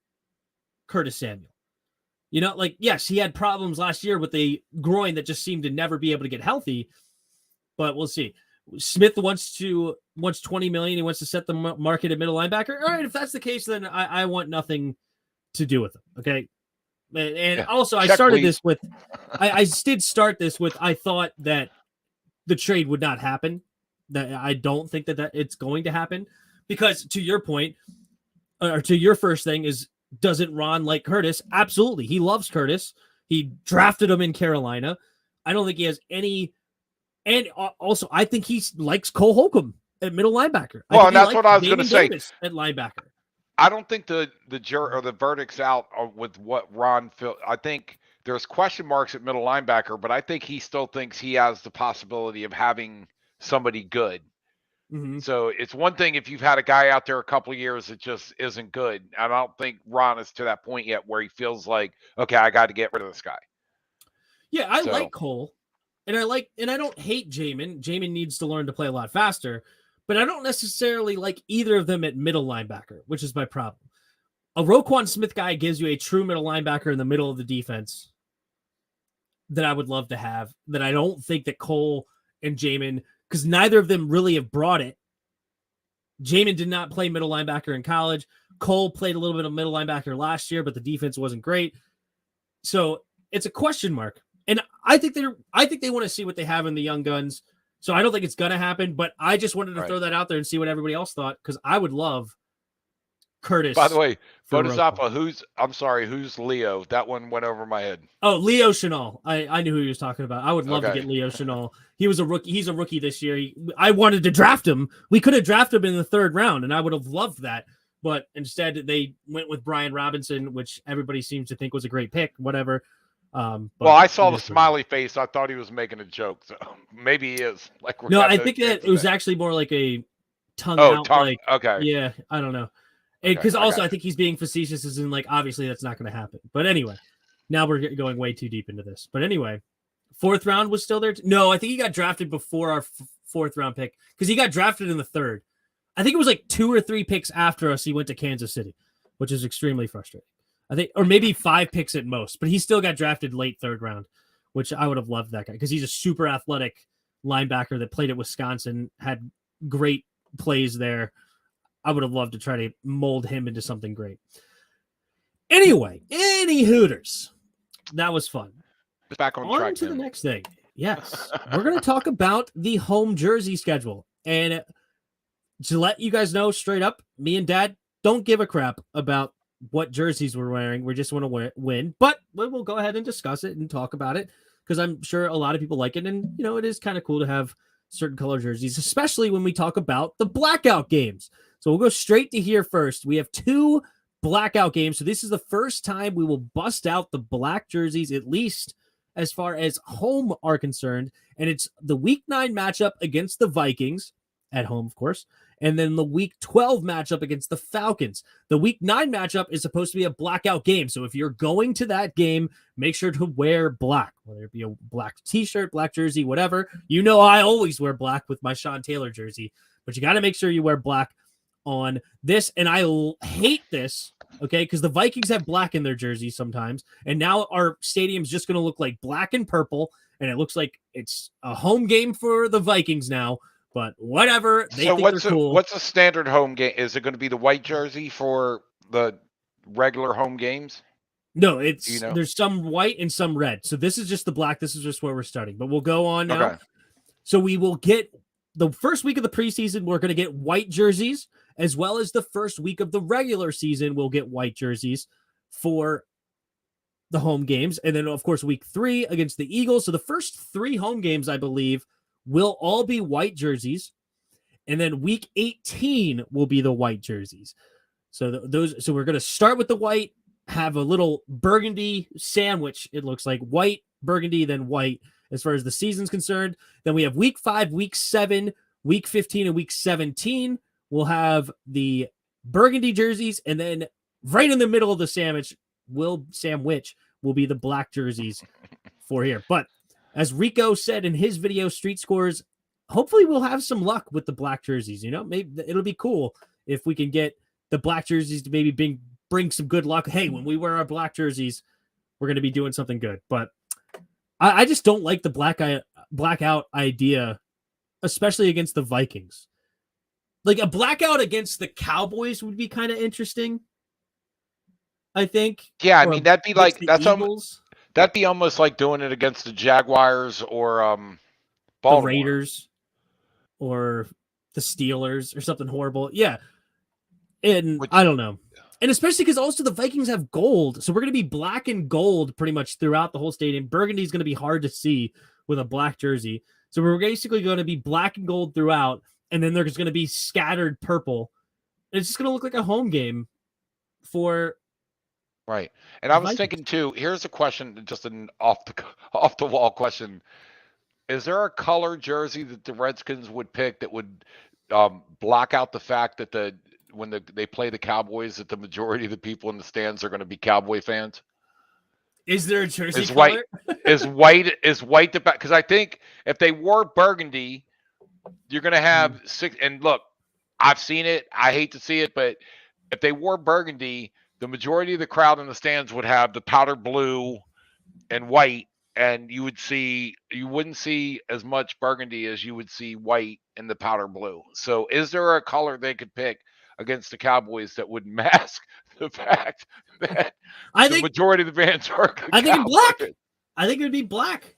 Curtis Samuel. You know, like, yes, he had problems last year with a groin that just seemed to never be able to get healthy, but we'll see. Smith wants 20 million. He wants to set the market at middle linebacker. All right, if that's the case, then I want nothing to do with him. Okay. And also, I started this with, I did start this with, I thought that the trade would not happen. That I don't think that it's going to happen, because to your point, or to your first thing is, doesn't Ron like Curtis? Absolutely. He loves Curtis. He drafted him in Carolina. I don't think he has any. And also, I think he likes Cole Holcomb at middle linebacker. Well, and that's what I was going to say. At linebacker. I don't think the verdict's out with what Ron feel. I think there's question marks at middle linebacker, but I think he still thinks he has the possibility of having somebody good. Mm-hmm. So it's one thing if you've had a guy out there a couple of years that just isn't good. I don't think Ron is to that point yet where he feels like, okay, I got to get rid of this guy. Yeah, I like Cole, and I don't hate Jamin. Jamin needs to learn to play a lot faster, but I don't necessarily like either of them at middle linebacker, which is my problem. A Roquan Smith guy gives you a true middle linebacker in the middle of the defense that I would love to have, that I don't think that Cole and Jamin, because neither of them really have brought it. Jamin did not play middle linebacker in college. Cole played a little bit of middle linebacker last year, but the defense wasn't great. So it's a question mark. And I think they want to see what they have in the young guns. So I don't think it's going to happen, but I just wanted to throw that out there and see what everybody else thought, because I would love Curtis. By the way, Bodhisattva, who's Leo? That one went over my head. Oh, Leo Chenal. I knew who he was talking about. I would love to get Leo Chenal. He was a rookie. He's a rookie this year. I wanted to draft him. We could have drafted him in the 3rd round, and I would have loved that. But instead, they went with Brian Robinson, which everybody seems to think was a great pick, whatever. Well, I saw the smiley face. I thought he was making a joke. So maybe he is. No, I think that it was actually more like a tongue out. Like, okay. Yeah, I don't know. Because I think he's being facetious, as in, like, obviously that's not going to happen. But anyway, now we're going way too deep into this. But anyway, 4th round was still there. No, I think he got drafted before our 4th round pick, because he got drafted in the 3rd. I think it was like 2 or 3 picks after us. He went to Kansas City, which is extremely frustrating. I think, or maybe 5 picks at most, but he still got drafted late 3rd round, which I would have loved that guy, because he's a super athletic linebacker that played at Wisconsin, had great plays there. I would have loved to try to mold him into something great. Anyway, any Hooters. That was fun. Back on track. To the next thing. Yes. We're going to talk about the home jersey schedule. And to let you guys know straight up, me and Dad don't give a crap about what jerseys we're wearing. We just want to win. But we'll go ahead and discuss it and talk about it, because I'm sure a lot of people like it. And, you know, it is kind of cool to have certain color jerseys, especially when we talk about the blackout games. So we'll go straight to here first. We have 2 blackout games. So this is the first time we will bust out the black jerseys, at least as far as home are concerned. And it's the week 9 matchup against the Vikings at home, of course. And then the week 12 matchup against the Falcons. The week 9 matchup is supposed to be a blackout game. So if you're going to that game, make sure to wear black, whether it be a black t-shirt, black jersey, whatever. You know, I always wear black with my Sean Taylor jersey, but you got to make sure you wear black on this. And I hate this, okay, because the Vikings have black in their jerseys sometimes, and now our stadium's just going to look like black and purple, and it looks like it's a home game for the Vikings now. But whatever, they think they're cool. What's a standard home game? Is it going to be the white jersey for the regular home games? No, there's some white and some red. So this is just the black. This is just where we're starting. But we'll go on now. Okay. So we will get the first week of the preseason, we're going to get white jerseys, as well as the first week of the regular season, we'll get white jerseys for the home games. And then, of course, week 3 against the Eagles. So the first 3 home games, I believe, will all be white jerseys. And then week 18 will be the white jerseys. So so we're going to start with the white, have a little burgundy sandwich. It looks like white, burgundy, then white as far as the season's concerned. Then we have week 5, week 7, week 15, and week 17. We'll have the burgundy jerseys, and then right in the middle of the sandwich will be the black jerseys for here. But as Rico said in his video, Street Scores, hopefully we'll have some luck with the black jerseys. You know, maybe it'll be cool if we can get the black jerseys to maybe bring some good luck. Hey, when we wear our black jerseys, we're going to be doing something good. But I just don't like the blackout idea, especially against the Vikings. Like a blackout against the Cowboys would be kind of interesting, I think. Yeah, I Or mean that'd be against like the Eagles, that'd be almost like doing it against the Jaguars or the Baltimore. Raiders, or the Steelers, or something horrible. Yeah, and I don't know. And especially because also the Vikings have gold. So we're going to be black and gold pretty much throughout the whole stadium. Burgundy is going to be hard to see with a black jersey. So we're basically going to be black and gold throughout. And then there's going to be scattered purple. And it's just going to look like a home game for. Right. And I was thinking too, here's a question, just an off the wall question. Is there a color jersey that the Redskins would pick that would block out the fact that when they play the Cowboys, that the majority of the people in the stands are going to be Cowboy fans? Is there a jersey color? Is white the back? Because I think if they wore burgundy, you're going to have six. And look, I've seen it. I hate to see it, but if they wore burgundy, the majority of the crowd in the stands would have the powder blue and white, and you wouldn't see as much burgundy as you would see white and the powder blue. So is there a color they could pick against the Cowboys that would mask the fact that the majority of the fans are I think in black. I think it would be black.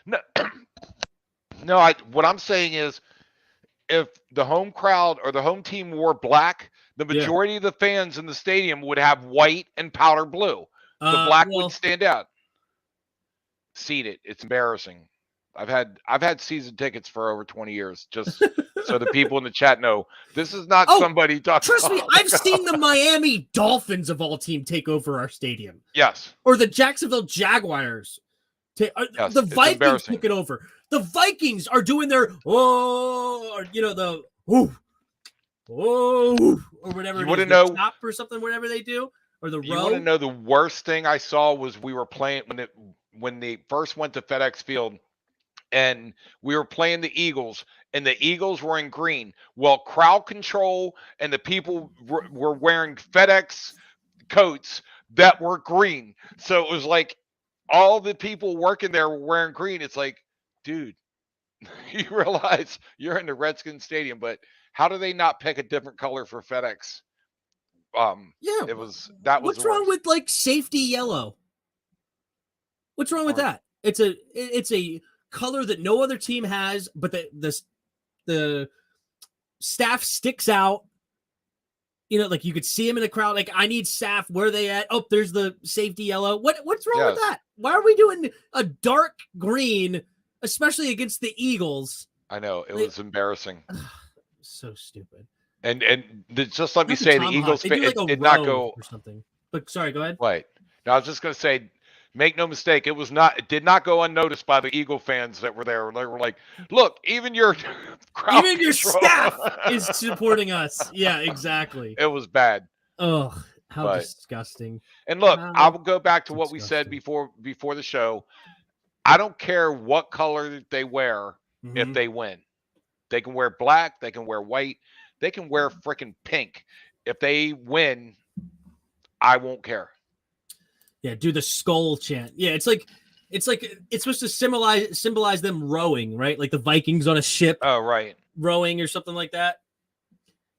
No, what I'm saying is if the home crowd or the home team wore black, the majority of the fans in the stadium would have white and powder blue. The black would stand out. Seat it. It's embarrassing. I've had season tickets for over 20 years, just so the people in the chat know. This is not somebody talking. Trust me, I've seen the Miami Dolphins of all team take over our stadium. Yes. Or the Jacksonville Jaguars. The Vikings took it over. The Vikings are doing their or whatever. You want to know stop or something, whatever they do, or the row. You want to know the worst thing I saw was we were playing when they first went to FedEx Field, and we were playing the Eagles, and the Eagles were in green. Well, crowd control and the people were wearing FedEx coats that were green. So it was like all the people working there were wearing green. It's like, dude, you realize you're in the Redskins Stadium, but how do they not pick a different color for FedEx? What's wrong with like safety yellow? What's wrong with that? It's a color that no other team has, but the staff sticks out. You know, like you could see them in the crowd. Like, I need staff. Where are they at? Oh, there's the safety yellow. What's wrong with that? Why are we doing a dark green, especially against the Eagles? I know, it was embarrassing. So stupid. And just let me say, the Eagles did not go or something. But sorry, go ahead. Right. Now, I was just going to say, make no mistake, it did not go unnoticed by the Eagle fans that were there. They were like, look, even your crowd your staff is supporting us. Yeah, exactly. It was bad. Oh, how disgusting. And look, I will go back to what we said before the show. I don't care what color they wear if they win. They can wear black. They can wear white. They can wear freaking pink. If they win, I won't care. Yeah, do the skull chant. Yeah, it's supposed to symbolize them rowing, right? Like the Vikings on a ship. Oh, right. Rowing or something like that.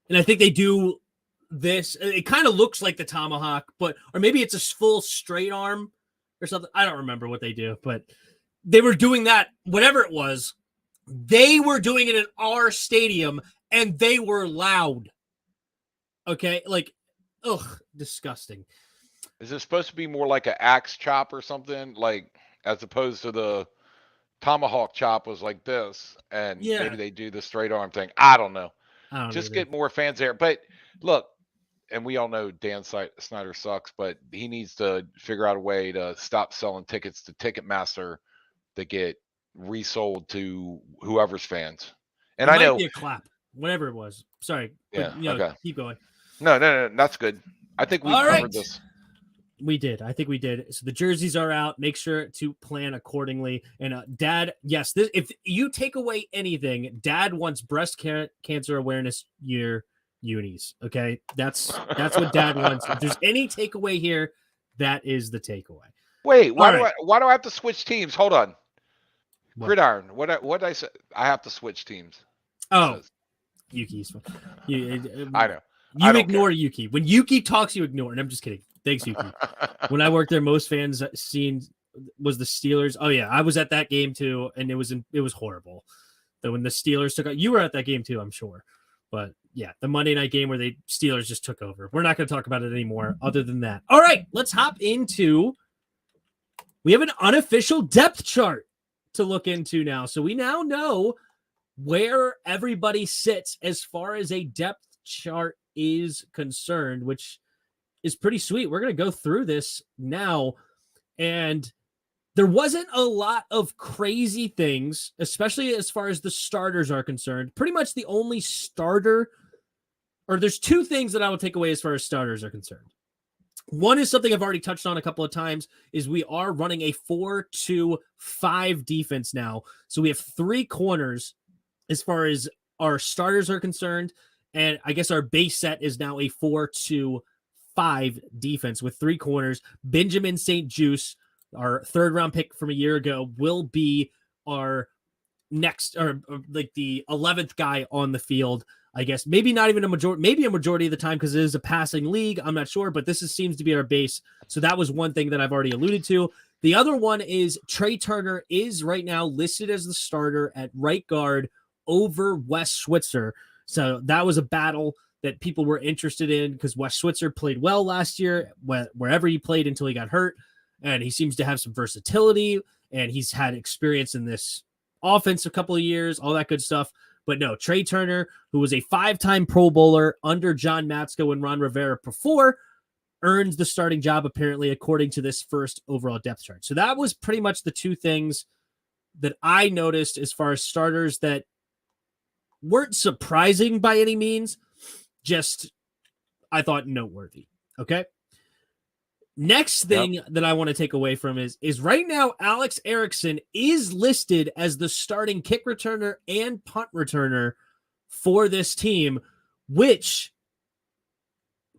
And I think they do this. It kind of looks like the tomahawk, or maybe it's a full straight arm or something. I don't remember what they do, but they were doing that, whatever it was. They were doing it in our stadium, and they were loud. Okay? Like, disgusting. Is it supposed to be more like an axe chop or something? Like, as opposed to the tomahawk chop was like this, and maybe they do the straight arm thing. I don't know. Just get more fans there. But look, and we all know Dan Snyder sucks, but he needs to figure out a way to stop selling tickets to Ticketmaster that get resold to whoever's fans. And I know be a clap, whatever it was. Sorry. Yeah. But, okay. Keep going. No, that's good. I think we covered this. We did. I think we did. So the jerseys are out. Make sure to plan accordingly. And Dad, yes, if you take away anything, Dad wants breast cancer awareness year unis. Okay, that's what Dad wants. If there's any takeaway here, that is the takeaway. Wait, why All right. do I have to switch teams? Hold on. What? Gridiron. What did I say? I have to switch teams. Oh, Yuki's fine. I know. I You don't ignore care. Yuki. When Yuki talks, you ignore. And I'm just kidding. Thanks, Yuki. When I worked there, most fans seen was the Steelers. Oh yeah, I was at that game too, and it was horrible. That when the Steelers took out, you were at that game too, I'm sure. But yeah, the Monday night game where the Steelers just took over. We're not going to talk about it anymore. Other than that, all right, let's hop into. We have an unofficial depth chart to look into now, so we now know where everybody sits as far as a depth chart is concerned, which is pretty sweet. We're going to go through this now, and there wasn't a lot of crazy things, especially as far as the starters are concerned. Pretty much the only starter, or there's two things that I will take away as far as starters are concerned. One is something I've already touched on a couple of times, is we are running a 4-2-5 defense now. So we have three corners as far as our starters are concerned, and I guess our base set is now a 4-2-5 defense with three corners. Benjamin St. Juste, our third round pick from a year ago, will be our next, or like the 11th guy on the field. I guess maybe not even a majority, maybe a majority of the time because it is a passing league. I'm not sure, but this seems to be our base. So that was one thing that I've already alluded to. The other one is Trey Turner is right now listed as the starter at right guard over Wes Switzer. So that was a battle that people were interested in because Wes Switzer played well last year, wherever he played until he got hurt. And he seems to have some versatility, and he's had experience in this offense a couple of years, all that good stuff. But no, Trey Turner, who was a 5-time Pro Bowler under John Matsko and Ron Rivera before, earns the starting job, apparently, according to this first overall depth chart. So that was pretty much the two things that I noticed as far as starters that weren't surprising by any means, just I thought noteworthy. Okay. Next thing that I want to take away from is right now Alex Erickson is listed as the starting kick returner and punt returner for this team, which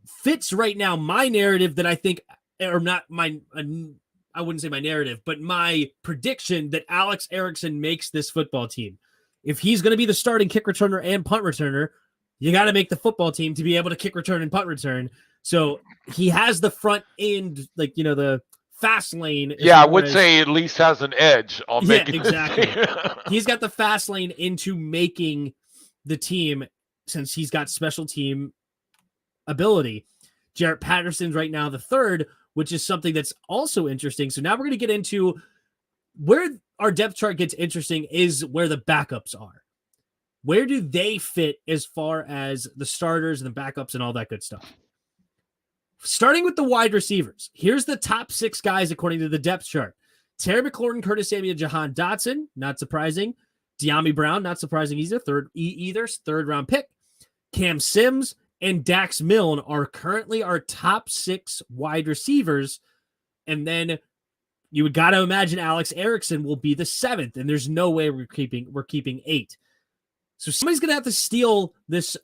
fits right now my narrative that I think, or not my, I wouldn't say my narrative, but my prediction that Alex Erickson makes this football team. If he's going to be the starting kick returner and punt returner, you got to make the football team to be able to kick return and punt return. So he has the front end, like, the fast lane. Yeah, I would say at least has an edge on making exactly. He's got the fast lane into making the team since he's got special team ability. Jarrett Patterson's right now the third, which is something that's also interesting. So now we're going to get into where our depth chart gets interesting is where the backups are. Where do they fit as far as the starters and the backups and all that good stuff? Starting with the wide receivers, here's the top 6 guys according to the depth chart. Terry McLaurin, Curtis Samuel, Jahan Dotson, not surprising. De'Ami Brown, not surprising either. Third round pick. Cam Sims and Dax Milne are currently our top 6 wide receivers. And then you would got to imagine Alex Erickson will be the 7th, and there's no way we're keeping 8. So somebody's going to have to steal this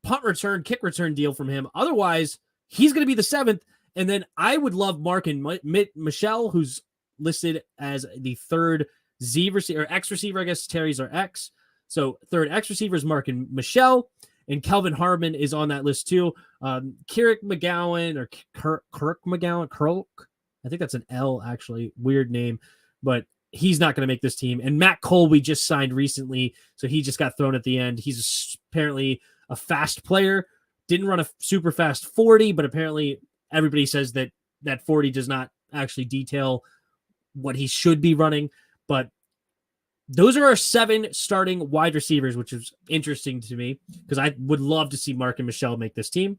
punt return, kick return deal from him. Otherwise, he's going to be the 7th. And then I would love Mark and Michelle, who's listed as the third Z receiver, or X receiver. I guess Terry's our X. So third X receiver is Mark and Michelle. And Kelvin Harmon is on that list too. Kirk McGowan or Kirk McGowan, I think that's an L actually. Weird name, but he's not going to make this team. And Matt Cole, we just signed recently, so he just got thrown at the end. He's apparently a fast player. Didn't run a super fast 40, but apparently everybody says that 40 does not actually detail what he should be running. But those are our 7 starting wide receivers, which is interesting to me because I would love to see Mark and Michelle make this team.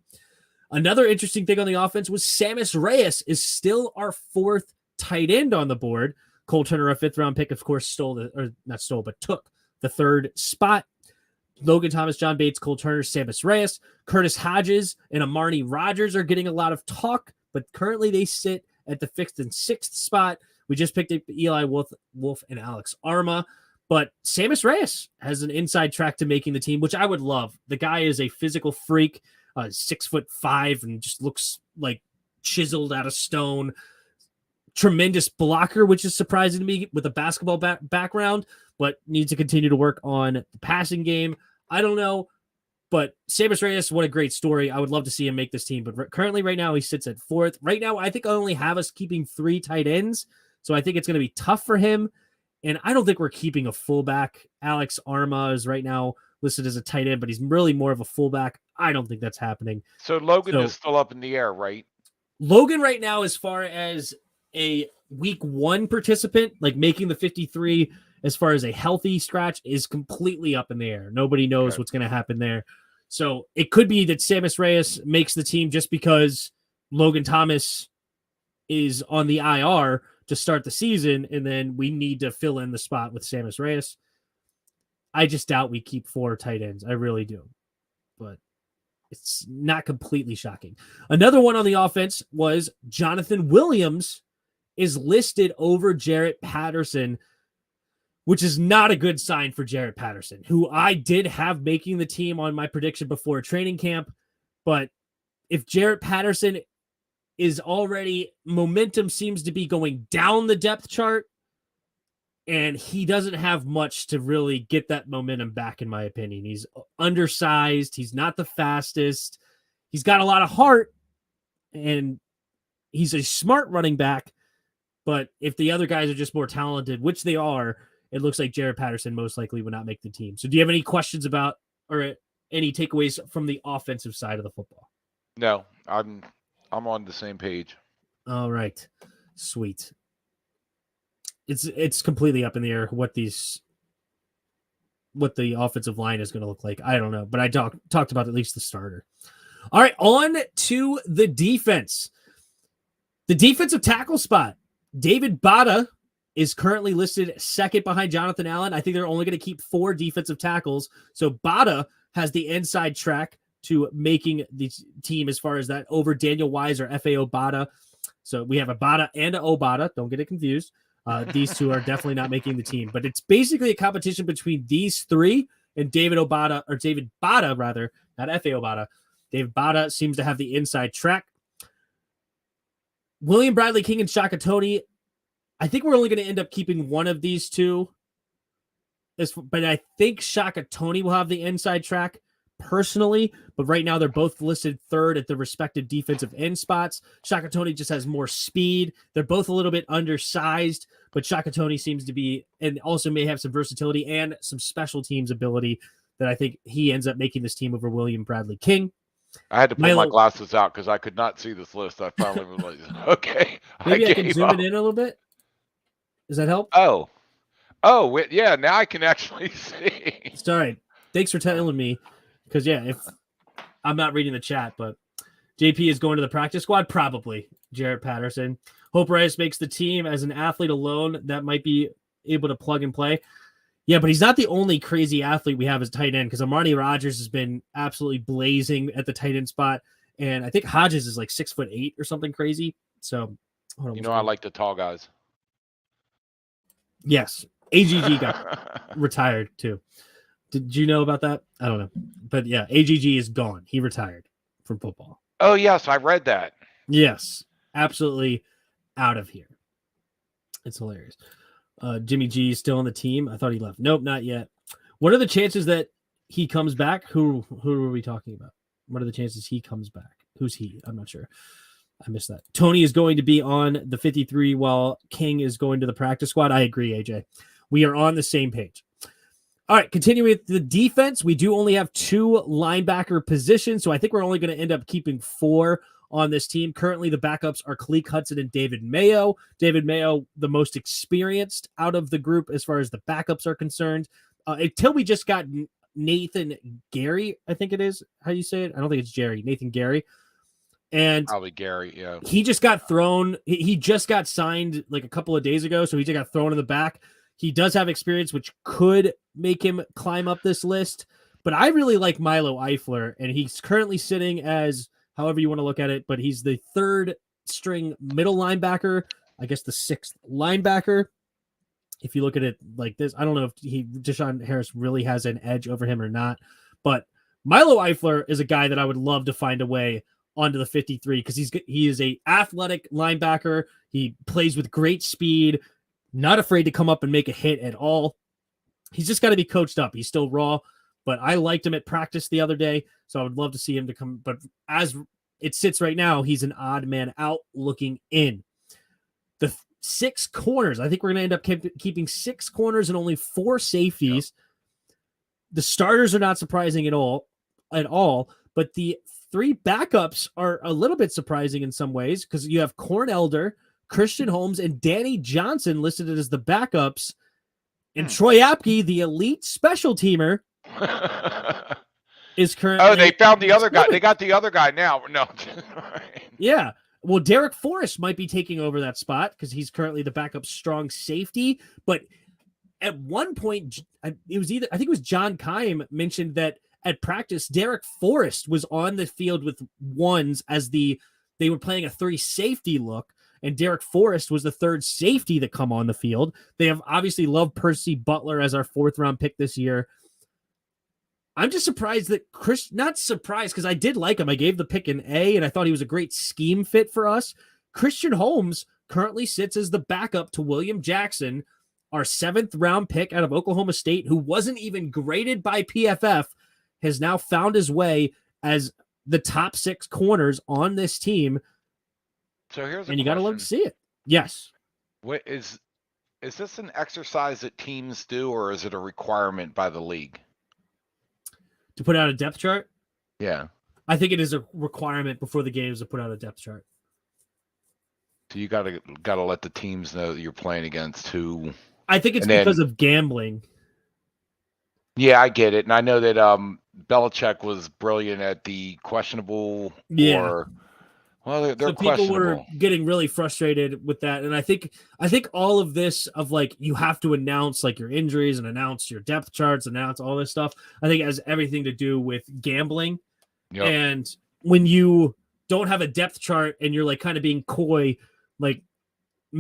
Another interesting thing on the offense was Sammis Reyes is still our 4th tight end on the board. Cole Turner, a 5th round pick, of course, took the 3rd spot. Logan Thomas, John Bates, Cole Turner, Sammis Reyes, Curtis Hodges, and Amarni Rogers are getting a lot of talk, but currently they sit at the 5th and 6th spot. We just picked up Eli Wolf and Alex Arma, but Sammis Reyes has an inside track to making the team, which I would love. The guy is a physical freak, 6'5", and just looks like chiseled out of stone. tremendous blocker, which is surprising to me with a basketball background, but needs to continue to work on the passing game. I don't know. But Sammis Reyes, what a great story. I would love to see him make this team. But currently, right now, he sits at 4th. Right now, I think I only have us keeping 3 tight ends. So I think it's going to be tough for him. And I don't think we're keeping a fullback. Alex Arma is right now listed as a tight end, but he's really more of a fullback. I don't think that's happening. So Logan is still up in the air, right? Logan right now, as far as a week 1 participant, like making the 53, as far as a healthy scratch, is completely up in the air. Nobody knows what's going to happen there. So it could be that Sammis Reyes makes the team just because Logan Thomas is on the IR to start the season, and then we need to fill in the spot with Sammis Reyes. I just doubt we keep 4 tight ends. I really do. But it's not completely shocking. Another one on the offense was Jonathan Williams is listed over Jarrett Patterson, which is not a good sign for Jarrett Patterson, who I did have making the team on my prediction before training camp. But if Jarrett Patterson is already, momentum seems to be going down the depth chart, and he doesn't have much to really get that momentum back, in my opinion. He's undersized. He's not the fastest. He's got a lot of heart, and he's a smart running back. But if the other guys are just more talented, which they are, it looks like Jarrett Patterson most likely would not make the team. So do you have any questions about or any takeaways from the offensive side of the football? No, I'm on the same page. All right. Sweet. It's completely up in the air what the offensive line is going to look like. I don't know, but I talked about at least the starter. All right, on to the defense. The defensive tackle spot. David Bada is currently listed 2nd behind Jonathan Allen. I think they're only going to keep 4 defensive tackles. So Bada has the inside track to making the team as far as that over Daniel Wise or FAO Bada. So we have a Bada and a Obada. Don't get it confused. These 2 are definitely not making the team. But it's basically a competition between these 3 and David Bada, rather, not FAO Bada. David Bada seems to have the inside track. William Bradley King and Shaka Toney, I think we're only going to end up keeping one of these 2. But I think Shaka Toney will have the inside track personally. But right now they're both listed 3rd at the respective defensive end spots. Shaka Toney just has more speed. They're both a little bit undersized, but Shaka Toney seems to be, and also may have some versatility and some special teams ability that I think he ends up making this team over William Bradley King. I had to pull my glasses out because I could not see this list. I finally was like, okay. Maybe I can zoom it in a little bit. Does that help? Oh, yeah. Now I can actually see. It's all right. Thanks for telling me. Because, yeah, if I'm not reading the chat, but JP is going to the practice squad, probably. Jarrett Patterson. Hope Reyes makes the team as an athlete alone. That might be able to plug and play. Yeah, but he's not the only crazy athlete we have as tight end, because Armani Rogers has been absolutely blazing at the tight end spot. And I think Hodges is like 6'8" or something crazy. So, I like the tall guys. Yes. AGG got retired too. Did you know about that? I don't know. But yeah, AGG is gone. He retired from football. Oh, yes. I read that. Yes. Absolutely out of here. It's hilarious. Jimmy G is still on the team. I thought he left. Nope, not yet. What are the chances that he comes back? Who are we talking about? What are the chances he comes back? Who's he? I'm not sure. I missed that. Tony is going to be on the 53 while King is going to the practice squad. I agree, AJ. We are on the same page. All right, continuing with the defense, we do only have 2 linebacker positions, so I think we're only going to end up keeping 4 on this team. Currently, the backups are Khaleke Hudson and David Mayo. David Mayo, the most experienced out of the group as far as the backups are concerned. Until we just got Nathan Gary, I think it is how you say it. I don't think it's Jerry. Nathan Gary. And probably Gary, yeah. He just got thrown. He just got signed like a couple of days ago, so he just got thrown in the back. He does have experience, which could make him climb up this list. But I really like Milo Eifler, and he's currently sitting as, however you want to look at it, but he's the 3rd string middle linebacker, I guess the 6th linebacker. If you look at it like this, I don't know if Deshaun Harris really has an edge over him or not, but Milo Eifler is a guy that I would love to find a way onto the 53 because he is a athletic linebacker. He plays with great speed, not afraid to come up and make a hit at all. He's just got to be coached up. He's still raw, but I liked him at practice the other day, so I would love to see him to come. But as it sits right now, he's an odd man out looking in. The 6 corners, I think we're going to end up keeping 6 corners and only 4 safeties. Yep. The starters are not surprising at all, but the 3 backups are a little bit surprising in some ways because you have Corn Elder, Christian Holmes, and Danny Johnson listed as the backups. And Troy Apke, the elite special teamer, is currently... Oh, they found the other guy. They got the other guy now. No. Yeah. Well, Derek Forrest might be taking over that spot because he's currently the backup strong safety. But at one point, I think it was John Keim mentioned that at practice, Derek Forrest was on the field with ones as they were playing a 3 safety look. And Derek Forrest was the 3rd safety that come on the field. They have obviously loved Percy Butler as our 4th round pick this year. I'm just surprised that not surprised because I did like him. I gave the pick an A and I thought he was a great scheme fit for us. Christian Holmes currently sits as the backup to William Jackson, our 7th round pick out of Oklahoma State, who wasn't even graded by PFF, has now found his way as the top 6 corners on this team. So here's and you got to love to see it. Yes. What is this an exercise that teams do, or is it a requirement by the league to put out a depth chart? Yeah, I think it is a requirement before the games to put out a depth chart. So you gotta let the teams know that you're playing against who. I think it's because of gambling. Yeah, I get it, and I know that Belichick was brilliant at the questionable. Yeah. Or, well, they're so questionable. People were getting really frustrated with that, and I think all of this of like you have to announce like your injuries and announce your depth charts, announce all this stuff. I think it has everything to do with gambling. Yep. And when you don't have a depth chart and you're like kind of being coy, like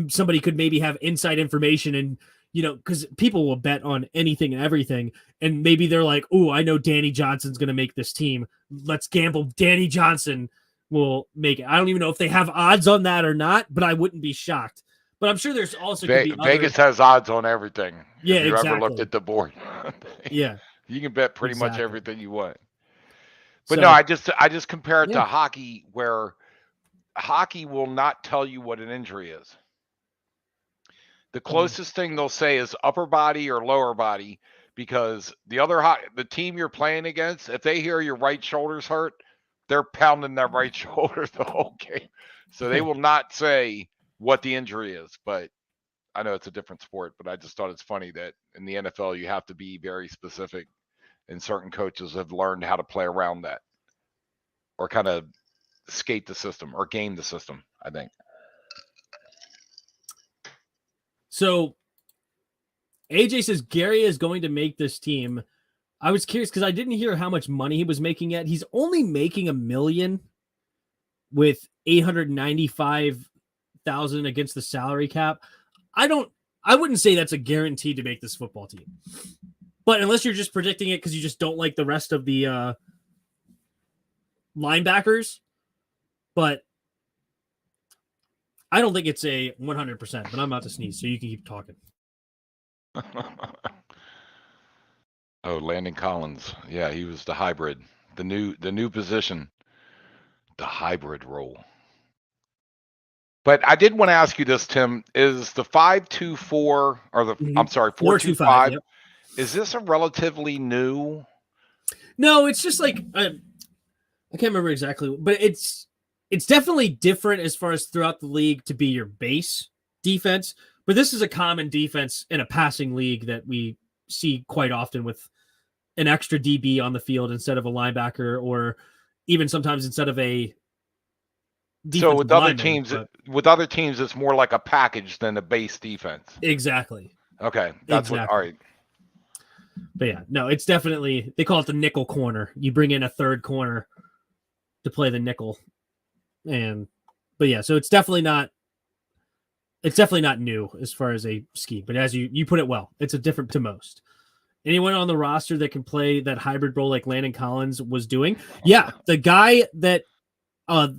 somebody could maybe have inside information and. You know, because people will bet on anything and everything. And maybe they're like, oh, I know Danny Johnson's going to make this team. Let's gamble. Danny Johnson will make it. I don't even know if they have odds on that or not, but I wouldn't be shocked. But I'm sure there's also Vegas has odds on everything. Yeah, if you exactly. ever looked at the board. Yeah. You can bet pretty much everything you want. But no, I just compare it to hockey, where hockey will not tell you what an injury is. The closest thing they'll say is upper body or lower body, because the team you're playing against, if they hear your right shoulder's hurt, they're pounding that right shoulder the whole game. So they will not say what the injury is. But I know it's a different sport, but I just thought it's funny that in the NFL you have to be very specific, and certain coaches have learned how to play around that or kind of skate the system or game the system, I think. So AJ says Gary is going to make this team. I was curious because I didn't hear how much money he was making yet. He's only making $1 million with $895,000 against the salary cap. I wouldn't say that's a guarantee to make this football team. But unless you're just predicting it because you just don't like the rest of the linebackers, but I don't think it's a 100%, but I'm about to sneeze, so you can keep talking. Oh, Landon Collins. Yeah, he was the hybrid. The new position. The hybrid role. But I did want to ask you this, Tim. Is the 5-2-4 or I'm sorry, 4-2-5, yep. Is this a relatively new? No, it's just like I can't remember exactly, but it's definitely different as far as throughout the league to be your base defense, but this is a common defense in a passing league that we see quite often with an extra DB on the field instead of a linebacker, or even sometimes instead of a So with other teams, it's more like a package than a base defense. Exactly. Okay, that's exactly. All right. But yeah, no, it's definitely, they call it the nickel corner. You bring in a third corner to play the nickel. But yeah, so it's definitely not new as far as a scheme, but as you put it well, it's a different to most. Anyone on the roster that can play that hybrid role like Landon Collins was doing. Yeah. The guy that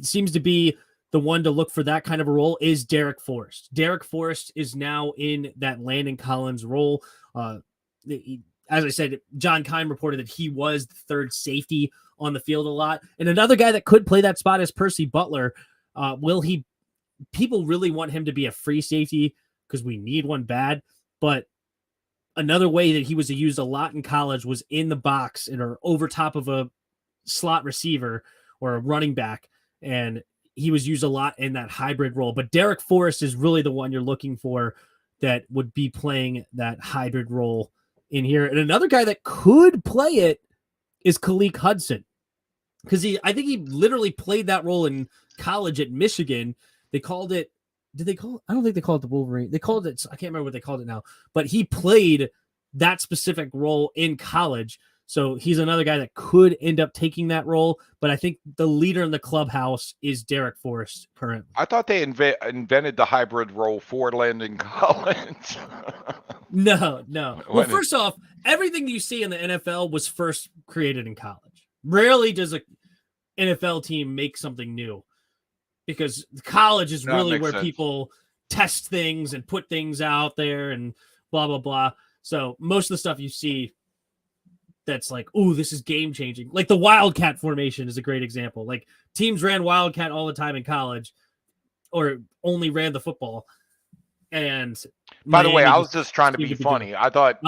seems to be the one to look for that kind of a role is Derek Forrest. Derek Forrest is now in that Landon Collins role. As I said, John Kine reported that he was the third safety on the field a lot. And another guy that could play that spot is Percy Butler. People really want him to be a free safety because we need one bad. But another way that he was used a lot in college was in the box and or over top of a slot receiver or a running back. And he was used a lot in that hybrid role. But Derek Forrest is really the one you're looking for that would be playing that hybrid role in here. And another guy that could play it is Khalik Hudson. Because I think he literally played that role in college at Michigan. They called it, I don't think they called it the Wolverine. They called it, I can't remember what they called it now, but he played that specific role in college. So he's another guy that could end up taking that role. But I think the leader in the clubhouse is Derek Forrest currently. I thought they invented the hybrid role for Landon Collins. No. Well, first off, everything you see in the NFL was first created in college. Rarely does a NFL team make something new because college is really where people test things and put things out there and blah, blah, blah. So most of the stuff you see that's like, oh, this is game changing. Like the Wildcat formation is a great example. Like teams ran Wildcat all the time in college or only ran the football. And by the way, I was just trying to be funny. I thought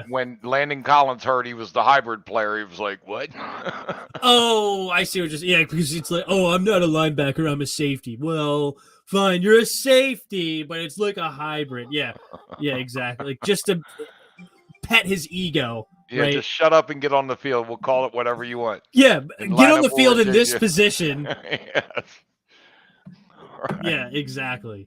when Landon Collins heard he was the hybrid player, he was like, what? Oh, I see what you're saying. Yeah, because it's like, oh, I'm not a linebacker, I'm a safety. Well, fine, you're a safety, but it's like a hybrid. Yeah, exactly. Like just to pet his ego. Yeah, right? Just shut up and get on the field. We'll call it whatever you want. Yeah, get on the field in this position. Yes. Right. Yeah, exactly.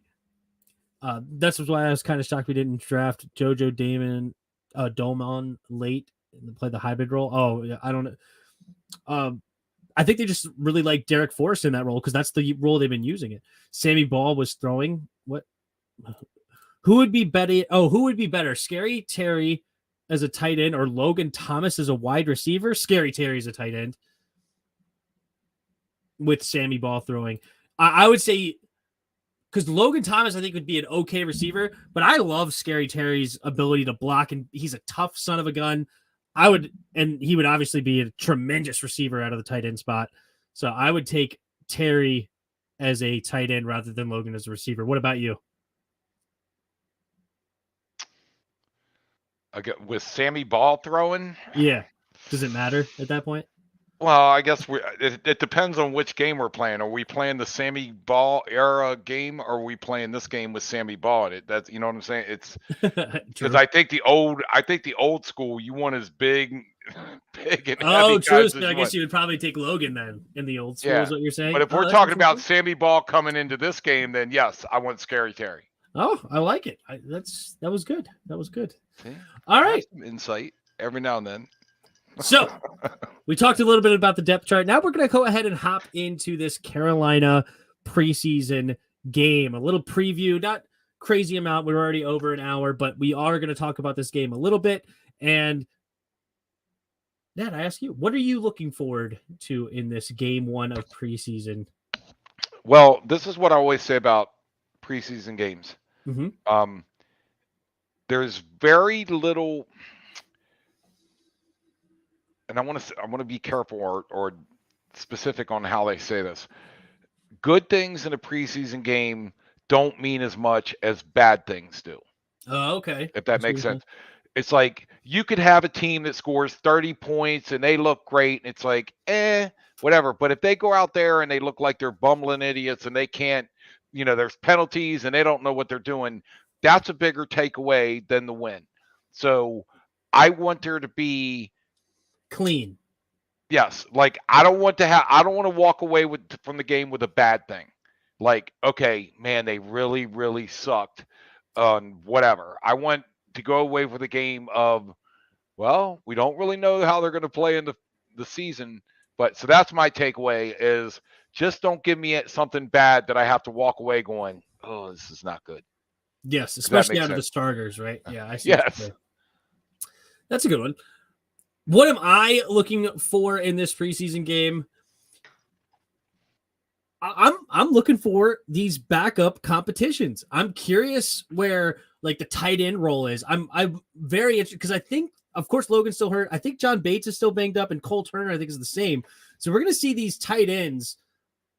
That's why I was kind of shocked we didn't draft JoJo Domon late and play the hybrid role. Oh, yeah, I don't know. I think they just really like Derek Forrest in that role because that's the role they've been using it. Sammy Ball was throwing. What? Who would be better? Oh, who would be better? Scary Terry as a tight end or Logan Thomas as a wide receiver? Scary Terry as a tight end with Sammy Ball throwing. I would say because Logan Thomas, I think, would be an okay receiver, but I love Scary Terry's ability to block, and he's a tough son of a gun. He would obviously be a tremendous receiver out of the tight end spot. So I would take Terry as a tight end rather than Logan as a receiver. What about you? With Sammy Ball throwing? Yeah. Does it matter at that point? Well, I guess it depends on which game we're playing. Are we playing the Sammy Ball era game, or are we playing this game with Sammy Ball in it? That's, you know what I'm saying? It's because I think the old school, you want as big and heavy. Oh, true. I guess you would probably take Logan then in the old school. Is what you're saying? But if we're talking about Sammy Ball coming into this game, then yes, I want Scary Terry. Oh, I like it. That was good. That was good. See? All right. Some insight every now and then. So we talked a little bit about the depth chart. Now we're going to go ahead and hop into this Carolina preseason game. A little preview, not crazy amount. We're already over an hour, but we are going to talk about this game a little bit. And Nat, I ask you, what are you looking forward to in this game one of preseason? Well, this is what I always say about preseason games. Mm-hmm. There's very little, and I want to be careful or specific on how they say this. Good things in a preseason game don't mean as much as bad things do. Oh, okay. If that makes sense. It's like you could have a team that scores 30 points and they look great, and it's like, whatever. But if they go out there and they look like they're bumbling idiots and they can't, there's penalties and they don't know what they're doing, that's a bigger takeaway than the win. So I want there to be clean. Yes. Like I don't want to walk away from the game with a bad thing. Like, okay, man, they really, really sucked on whatever. I want to go away with a game of, well, we don't really know how they're going to play in the season. But so that's my takeaway is just don't give me something bad that I have to walk away going, oh, this is not good. Yes, especially out of the starters, right? Yeah, I see. Yes. That's a good one. What am I looking for in this preseason game? I'm looking for these backup competitions. I'm curious where like the tight end role is. I'm very interested because I think, of course, Logan's still hurt. I think John Bates is still banged up, and Cole Turner I think is the same. So we're gonna see these tight ends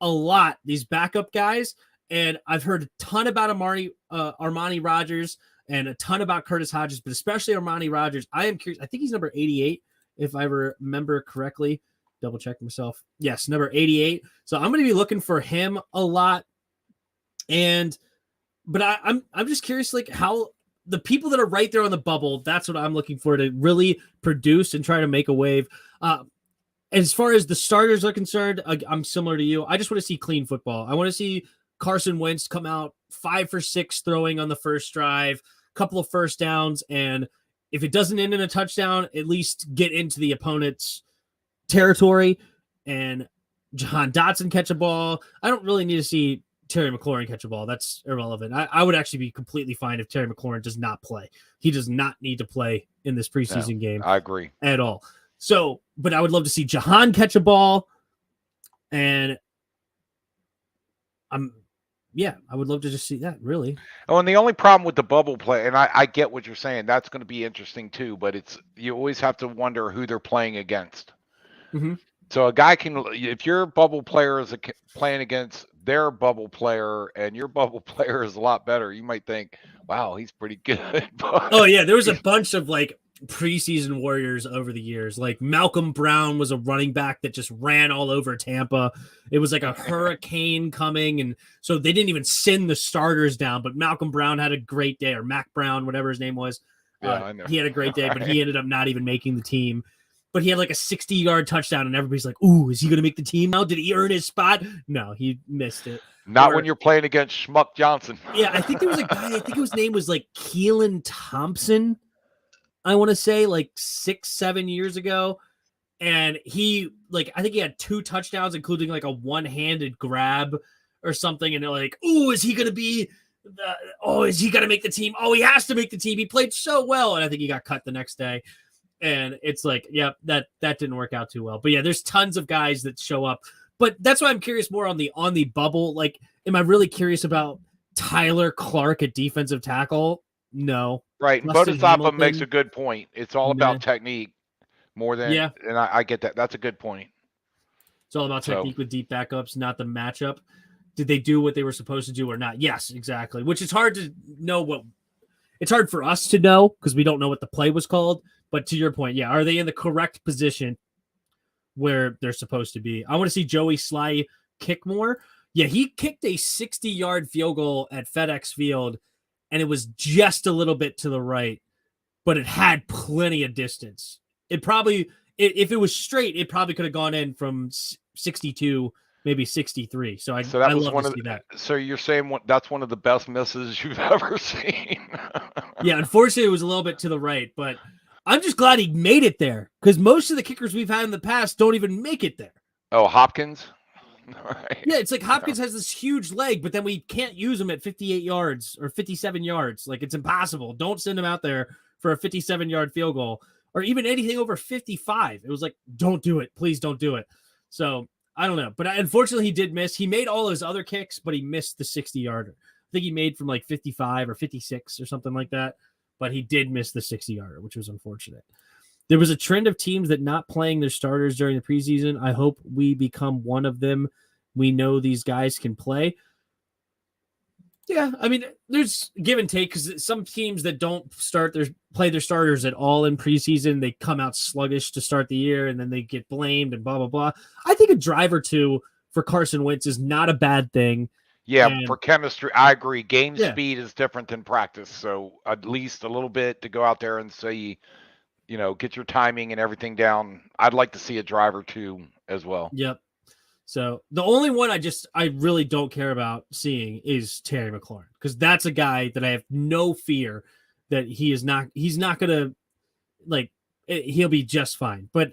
a lot, these backup guys. And I've heard a ton about Armani Rogers and a ton about Curtis Hodges, but especially Armani Rogers. I am curious. I think he's number 88, if I remember correctly. Double check myself. Yes, number 88. So I'm going to be looking for him a lot. But I'm just curious, like how the people that are right there on the bubble, that's what I'm looking for to really produce and try to make a wave. As far as the starters are concerned, I'm similar to you. I just want to see clean football. I want to see Carson Wentz come out 5 for 6 throwing on the first drive, couple of first downs, and if it doesn't end in a touchdown, at least get into the opponent's territory and Jahan Dotson catch a ball. I don't really need to see Terry McLaurin catch a ball. That's irrelevant. I would actually be completely fine if Terry McLaurin does not play. He does not need to play in this preseason game. I agree. At all. So, but I would love to see Jahan catch a ball, and I would love to just see that, really. Oh, and the only problem with the bubble play, and I get what you're saying, that's going to be interesting too, but you always have to wonder who they're playing against. Mm-hmm. So a guy can, if your bubble player is playing against their bubble player and your bubble player is a lot better, you might think, wow, he's pretty good. Oh, yeah, there was a bunch of, like, preseason warriors over the years. Like Malcolm Brown was a running back that just ran all over Tampa. It was like a hurricane coming, and so they didn't even send the starters down, but Malcolm Brown had a great day, or Mac Brown, whatever his name was. Yeah, I know. He had a great day, but he ended up not even making the team. But he had like a 60-yard touchdown, and everybody's like, ooh, is he going to make the team now? Did he earn his spot? No, he missed it. Not when you're playing against Schmuck Johnson. Yeah, I think there was a guy, I think his name was like Keelan Thompson, I want to say, like 6-7 years ago. And he, like, I think he had 2 touchdowns, including like a one-handed grab or something. And they're like, ooh, is he going to be, is he going to make the team? Oh, he has to make the team. He played so well. And I think he got cut the next day. And it's like, yeah, that didn't work out too well. But yeah, there's tons of guys that show up. But that's why I'm curious more on the bubble. Like, am I really curious about Tyler Clark at defensive tackle? No. Right. Bodhisattva makes a good point. It's all about technique more than, and I get that. That's a good point. It's all about technique with deep backups, not the matchup. Did they do what they were supposed to do or not? Yes, exactly. Which is hard to know it's hard for us to know because we don't know what the play was called. But to your point, are they in the correct position where they're supposed to be? I want to see Joey Sly kick more. Yeah, he kicked a 60-yard field goal at FedEx Field, and it was just a little bit to the right, but it had plenty of distance. It probably, if it was straight, it probably could have gone in from 62, maybe 63. So I love to see that. So you're saying that's one of the best misses you've ever seen? Yeah, unfortunately, it was a little bit to the right, but I'm just glad he made it there because most of the kickers we've had in the past don't even make it there. Oh, Hopkins? Right. Yeah, it's like Hopkins has this huge leg, but then we can't use him at 58 yards or 57 yards. Like, it's impossible. Don't send him out there for a 57-yard field goal or even anything over 55. It was like, don't do it. Please don't do it. So, I don't know. But unfortunately, he did miss. He made all his other kicks, but he missed the 60-yarder. I think he made from like 55 or 56 or something like that. But he did miss the 60-yarder, which was unfortunate. There was a trend of teams that not playing their starters during the preseason. I hope we become one of them. We know these guys can play. Yeah, I mean, there's give and take because some teams that don't play their starters at all in preseason, they come out sluggish to start the year, and then they get blamed and blah, blah, blah. I think a drive or two for Carson Wentz is not a bad thing. Yeah, for chemistry, I agree. Game speed is different than practice, so at least a little bit to go out there and say, get your timing and everything down. I'd like to see a drive or two as well. Yep. So the only one I really don't care about seeing is Terry McLaurin because that's a guy that I have no fear that he's not going to he'll be just fine. But,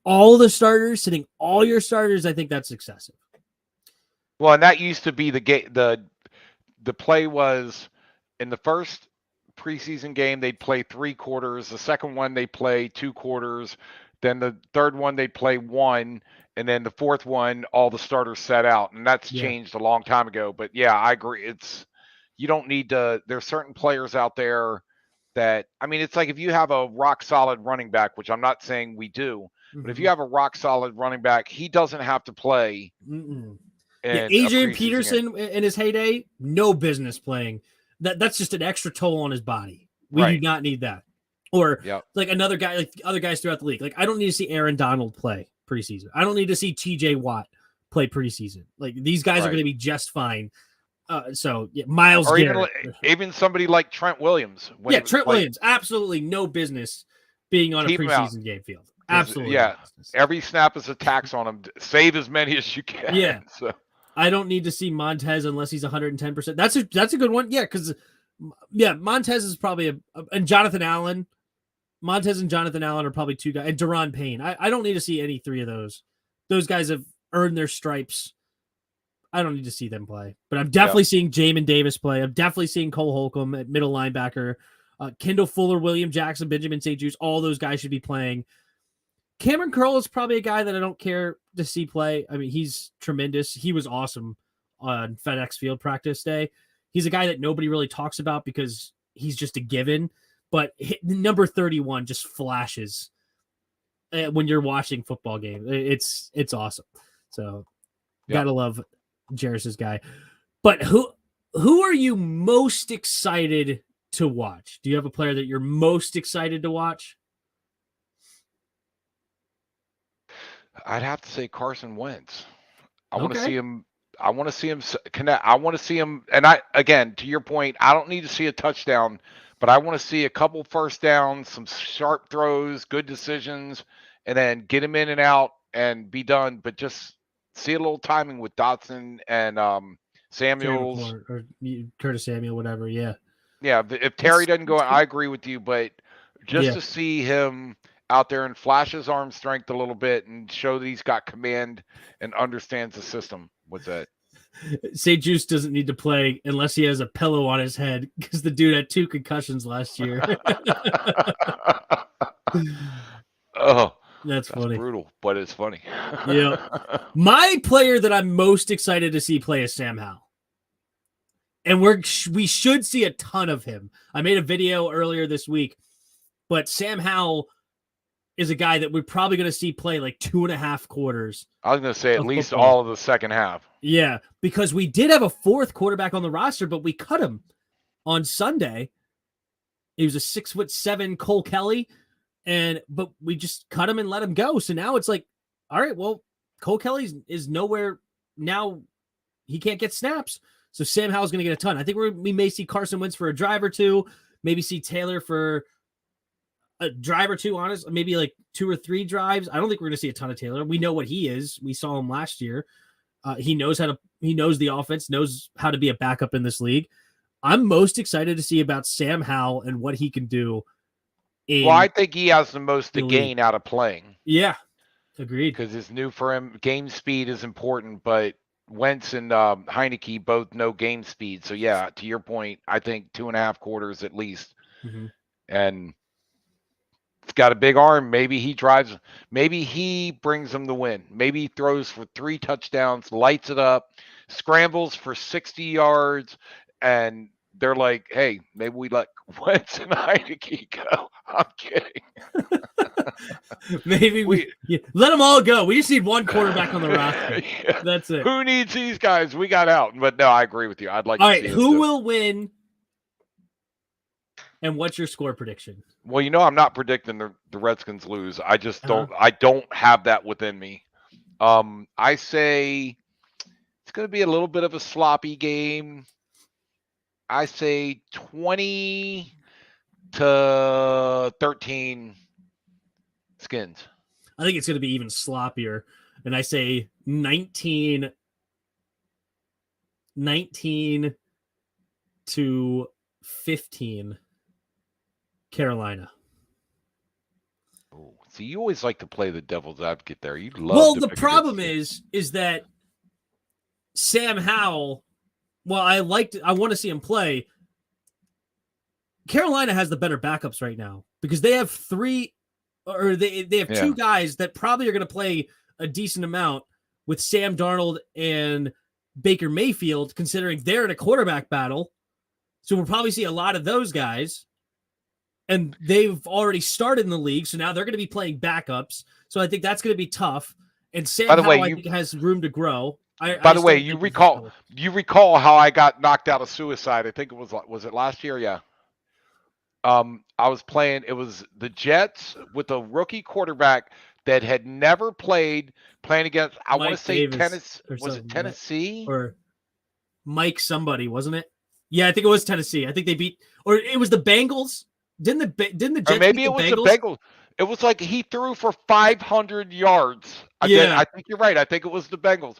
all the starters, sitting all your starters, I think that's excessive. Well, and that used to be the play was in the first preseason game, they'd play 3 quarters. The second one, they play 2 quarters. Then the third one, they play 1. and then the fourth one, all the starters set out, and that's changed a long time ago. But yeah, I agree. You don't need to. There's certain players out there that, I mean, it's like if you have a rock solid running back, which I'm not saying we do, but if you have a rock solid running back, he doesn't have to play. Adrian Peterson in his heyday, no business playing. That's just an extra toll on his body. We do not need that. Or like another guy, like other guys throughout the league. Like I don't need to see Aaron Donald play preseason. I don't need to see TJ Watt play preseason. Like these guys are going to be just fine. Miles Garrett. Even somebody like Trent Williams. Trent Williams, absolutely no business being on a preseason game field. Absolutely. Yeah. Every snap is a tax on him. Save as many as you can. Yeah. So I don't need to see Montez unless he's 110%. That's a good one. Yeah, because Montez is probably and Jonathan Allen. Montez and Jonathan Allen are probably two guys, and Deron Payne. I don't need to see any three of those. Those guys have earned their stripes. I don't need to see them play. But I'm definitely seeing Jamin Davis play. I'm definitely seeing Cole Holcomb at middle linebacker. Kendall Fuller, William Jackson, Benjamin St. Juice. All those guys should be playing. Cameron Curl is probably a guy that I don't care to see play. I mean, he's tremendous. He was awesome on FedEx Field practice day. He's a guy that nobody really talks about because he's just a given. But number 31 just flashes when you're watching football game. It's awesome. So gotta love Jarris's guy. But who are you most excited to watch? Do you have a player that you're most excited to watch? I'd have to say Carson Wentz. I want to see him. I want to see him connect. I want to see him. And again, to your point, I don't need to see a touchdown, but I want to see a couple first downs, some sharp throws, good decisions, and then get him in and out and be done. But just see a little timing with Dotson and Samuels. Or Curtis Samuel, whatever. Yeah. Yeah. If Terry doesn't go, I agree with you. But just to see him out there and flash his arm strength a little bit and show that he's got command and understands the system with that. St. Juice doesn't need to play unless he has a pillow on his head because the dude had 2 concussions last year. That's funny. Brutal, but it's funny. My player that I'm most excited to see play is Sam Howell. And we should see a ton of him. I made a video earlier this week, but Sam Howell is a guy that we're probably going to see play like 2.5 quarters. I was going to say at least all of the second half. Yeah, because we did have a 4th quarterback on the roster, but we cut him on Sunday. He was a 6'7" Cole Kelly, but we just cut him and let him go. So now it's like, all right, well, Cole Kelly is nowhere now. He can't get snaps. So Sam Howell's going to get a ton. I think we may see Carson Wentz for a drive or two, maybe see Taylor for a drive or two, honest, maybe like 2 or 3 drives. I don't think we're going to see a ton of Taylor. We know what he is. We saw him last year. He knows the offense, knows how to be a backup in this league. I'm most excited to see about Sam Howell and what he can do. I think he has the most to gain out of playing. Yeah, agreed. Because it's new for him. Game speed is important, but Wentz and Heineke both know game speed. So yeah, to your point, I think 2.5 quarters at least. And he's got a big arm. Maybe he drives. Maybe he brings them the win. Maybe he throws for 3 touchdowns, lights it up, scrambles for 60 yards, and they're like, "Hey, maybe we let Wentz and Heineke go." I'm kidding. Maybe we let them all go. We just need one quarterback on the roster. That's it. Who needs these guys? We got out. But no, I agree with you. I'd like. All right, who will win? And what's your score prediction? Well, I'm not predicting the Redskins lose. I just don't. I don't have that within me. I say it's going to be a little bit of a sloppy game. I say 20-13 Skins. I think it's going to be even sloppier, and I say 19-15 Carolina. Oh, see, you always like to play the devil's advocate there. You love. Well, the problem is that Sam Howell. Well, I want to see him play. Carolina has the better backups right now because they have 3, or they have 2 guys that probably are going to play a decent amount with Sam Darnold and Baker Mayfield, considering they're in a quarterback battle. So we'll probably see a lot of those guys. And they've already started in the league, so now they're going to be playing backups. So I think that's going to be tough. And Sam Howell, I think, has room to grow. By the way, you recall how I got knocked out of suicide. I think was it last year? Yeah. I was playing. It was the Jets with a rookie quarterback that had never playing against. I want to say Tennessee. Was it Tennessee or Mike somebody? Wasn't it? Yeah, I think it was Tennessee. I think they beat, or it was the Bengals. Didn't the Jets? Or maybe it was the Bengals. It was like he threw for 500 yards. Again, I think you're right. I think it was the Bengals.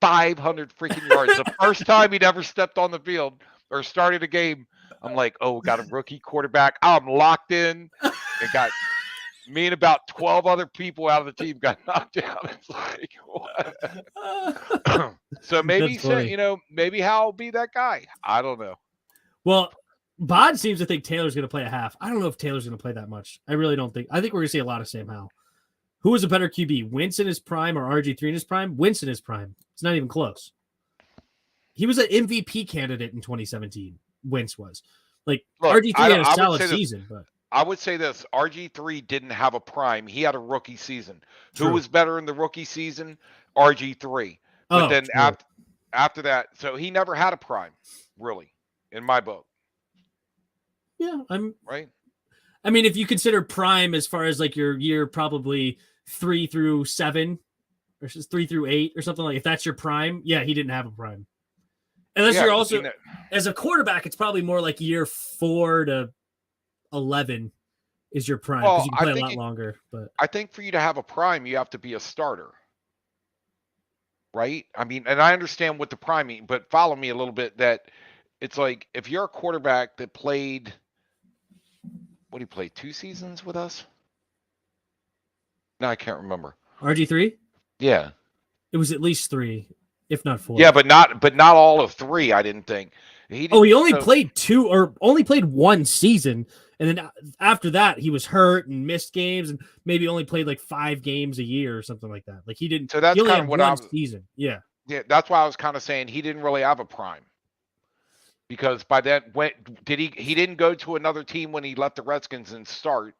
500 freaking yards. The first time he'd ever stepped on the field or started a game. I'm like, oh, got a rookie quarterback. I'm locked in. It got me and about 12 other people out of the team got knocked out. It's like, what? So maybe, maybe Hal will be that guy. I don't know. Well, Bod seems to think Taylor's going to play a half. I don't know if Taylor's going to play that much. I really don't think. I think we're going to see a lot of Sam Howell. Who was a better QB, Wentz in his prime or RG3 in his prime? Wentz in his prime. It's not even close. He was an MVP candidate in 2017. Wentz was. Like, look, RG3 had a solid season. But I would say this. RG3 didn't have a prime. He had a rookie season. True. Who was better in the rookie season? RG3. But then after that, so he never had a prime, really, in my book. Yeah, I'm right. I mean, if you consider prime as far as like your year, probably 3 through 7 or 3 through 8 or something like. If that's your prime, yeah, he didn't have a prime. Unless you're also as a quarterback, it's probably more like year 4 to 11 is your prime because you can play a lot longer. But I think for you to have a prime, you have to be a starter, right? I mean, and I understand what the prime means, but follow me a little bit. That it's like if you're a quarterback that played. What did he play? 2 seasons with us? No, I can't remember. RG3? Yeah. It was at least 3, if not 4. Yeah, but not all of 3, I didn't think. He only played 2 or only played 1 season. And then after that, he was hurt and missed games and maybe only played like 5 games a year or something like that. Like he didn't. So that's kind of what I was. Season. Yeah. Yeah, that's why I was kind of saying he didn't really have a prime. Because by then, he didn't go to another team when he left the Redskins and start.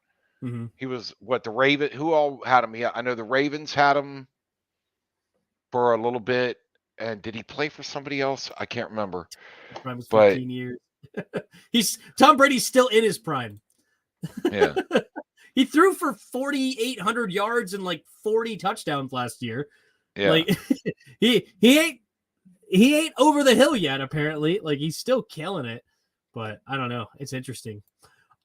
Mm-hmm. He was the Raven. Who all had him? Yeah, I know the Ravens had him for a little bit. And did he play for somebody else? I can't remember. Prime was 15 years. Tom Brady's still in his prime. Yeah, he threw for 4,800 yards and like 40 touchdowns last year. Yeah, like he ain't over the hill yet, apparently. Like, he's still killing it. But I don't know. It's interesting.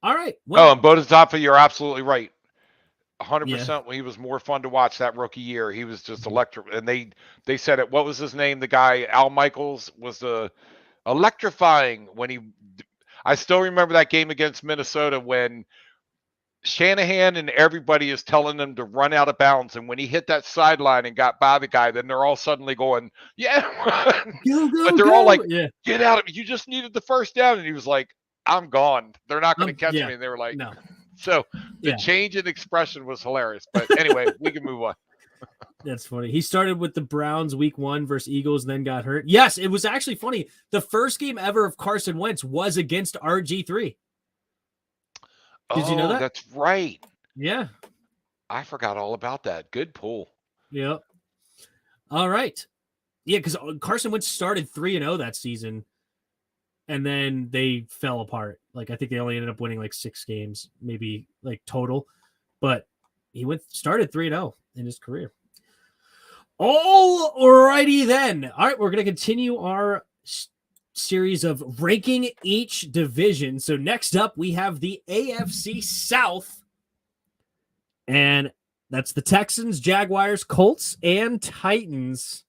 All right. Well, and Bodhisattva, you're absolutely right. 100% when he was more fun to watch that rookie year. He was just electric. And they said it. What was his name? The guy, Al Michaels, was electrifying when I still remember that game against Minnesota when Shanahan and everybody is telling them to run out of bounds, and when he hit that sideline and got by the guy, then they're all suddenly going, "Yeah, go, but they're all like, get out of it! You just needed the first down." And he was like, "I'm gone. They're not going to catch me." And they were like, "No." So the change in expression was hilarious. But anyway, we can move on. That's funny. He started with the Browns week 1 versus Eagles, then got hurt. Yes, it was actually funny. The first game ever of Carson Wentz was against RG3. Did you know that? That's right. Yeah. I forgot all about that. Good pull. Yep. All right. Yeah, because Carson Wentz started 3-0 that season, and then they fell apart. Like, I think they only ended up winning like 6 games, maybe like total. But he started 3-0 in his career. All righty then. All right, we're going to continue our series of ranking each division. So next up, we have the AFC South. And that's the Texans, Jaguars, Colts, and Titans.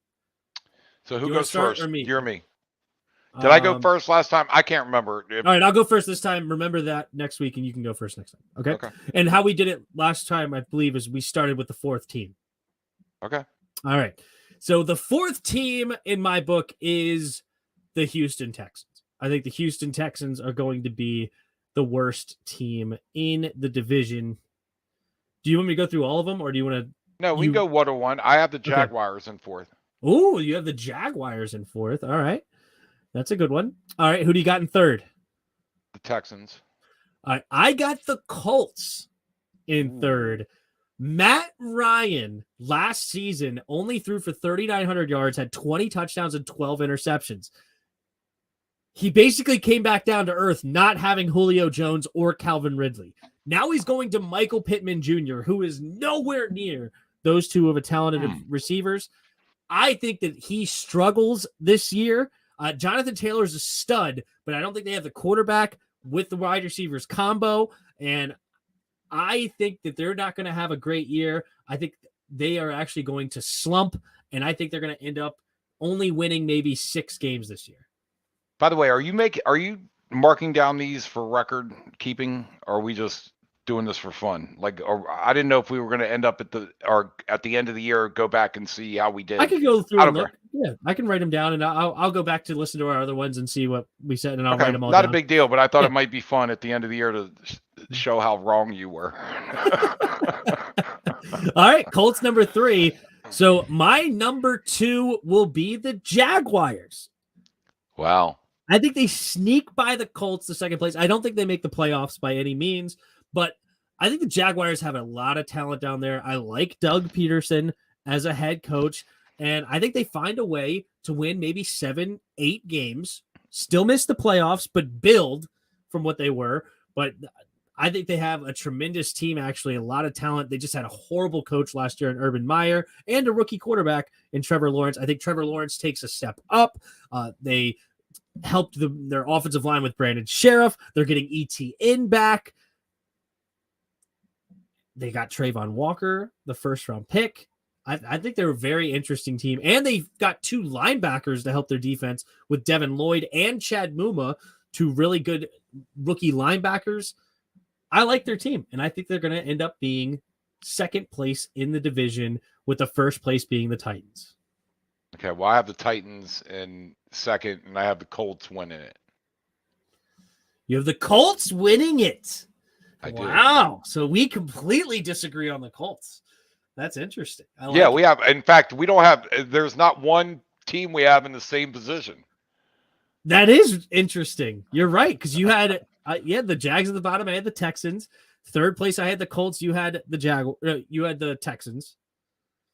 So who goes first? You're me. Did I go first last time? I can't remember. All right, I'll go first this time. Remember that next week, and you can go first next time. Okay? And how we did it last time, I believe, is we started with the 4th team. Okay. All right. So the 4th team in my book is the Houston Texans. I think the Houston Texans are going to be the worst team in the division. Do you want me to go through all of them, or do you want to No, we can go 1-1. I have the Okay. Jaguars in 4th. Oh, you have the Jaguars in 4th. All right. That's a good one. All right. Who do you got in 3rd? The Texans. All right. I got the Colts in 3rd. Matt Ryan last season only threw for 3,900 yards, had 20 touchdowns and 12 interceptions. He basically came back down to earth, not having Julio Jones or Calvin Ridley. Now he's going to Michael Pittman Jr., who is nowhere near those two of a talented receivers. I think that he struggles this year. Jonathan Taylor is a stud, but I don't think they have the quarterback with the wide receivers combo. And I think that they're not going to have a great year. I think they are actually going to slump, and I think they're going to end up only winning maybe 6 games this year. By the way, are you marking down these for record keeping, or are we just doing this for fun? Like, or I didn't know if we were going to end up at the end of the year, go back and see how we did. I could go through and look. Yeah, I can write them down, and I'll go back to listen to our other ones and see what we said, and I'll write them all down. Not a big deal, but I thought it might be fun at the end of the year to show how wrong you were. All right, Colts number 3. So my number 2 will be the Jaguars. Wow. I think they sneak by the Colts to second place. I don't think they make the playoffs by any means, but I think the Jaguars have a lot of talent down there. I like Doug Peterson as a head coach, and I think they find a way to win maybe 7-8 games, still miss the playoffs, but build from what they were. But I think they have a tremendous team, actually, a lot of talent. They just had a horrible coach last year in Urban Meyer and a rookie quarterback in Trevor Lawrence. I think Trevor Lawrence takes a step up. They helped their offensive line with Brandon Sheriff. They're getting ETN back. They got Trayvon Walker, the first-round pick. I think they're a very interesting team. And they've got 2 linebackers to help their defense with Devin Lloyd and Chad Muma, 2 really good rookie linebackers. I like their team, and I think they're going to end up being second place in the division, with the first place being the Titans. Okay, well, I have the Titans in 2nd, and I have the Colts winning it. You have the Colts winning it. I do. Wow. So we completely disagree on the Colts. That's interesting. We have. In fact, we don't have. There's not one team we have in the same position. That is interesting. You're right, because you had the Jags at the bottom. I had the Texans. 3rd place, I had the Colts. You had the you had the Texans.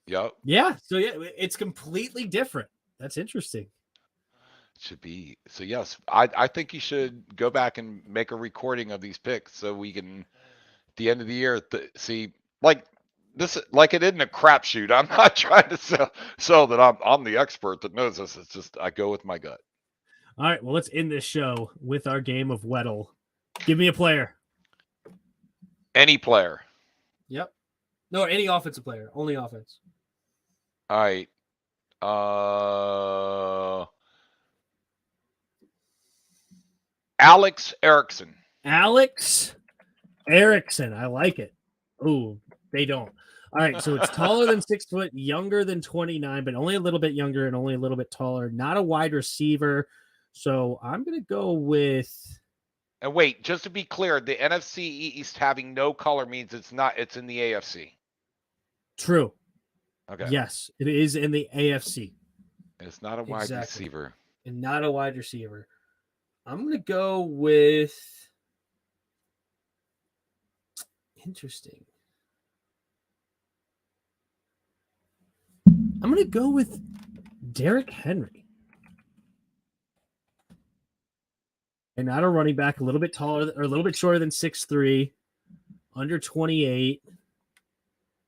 Yep. Yeah. So it's completely different. That's interesting. Should be. So yes, I think you should go back and make a recording of these picks so we can, at the end of the year, see like this, like it isn't a crapshoot. I'm not trying to sell that I'm the expert that knows this. It's just I go with my gut. All right. Well, let's end this show with our game of Weddle. Give me a player. Any player. Yep. No, any offensive player. Only offense. All right. Alex Erickson. Alex Erickson. I like it. Ooh, they don't. All right, so it's taller than 6 foot, younger than 29, but only a little bit younger and only a little bit taller. Not a wide receiver. So I'm going to go with. And wait, just to be clear, the NFC East having no color means it's in the AFC. True. Okay. Yes, it is in the AFC. It's not a wide receiver. And not a wide receiver. I'm going to go with. Interesting. I'm going to go with Derrick Henry. And not a running back, a little bit taller or a little bit shorter than 6'3", under 28.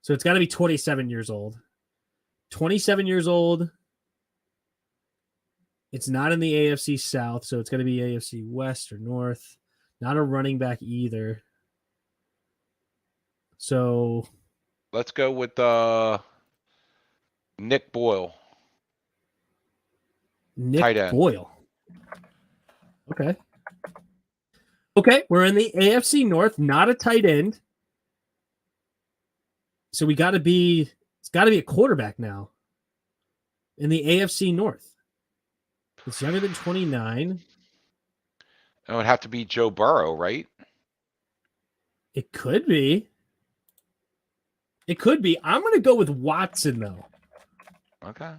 So it's got to be 27 years old. 27 years old. It's not in the AFC South, so it's going to be AFC West or North. Not a running back either. So let's go with Nick Boyle. Nick Boyle. Okay. Okay, we're in the AFC North, not a tight end. So it's got to be a quarterback now in the AFC North. It's younger than 29. It would have to be Joe Burrow, right? It could be. It could be. I'm going to go with Watson, though. Okay.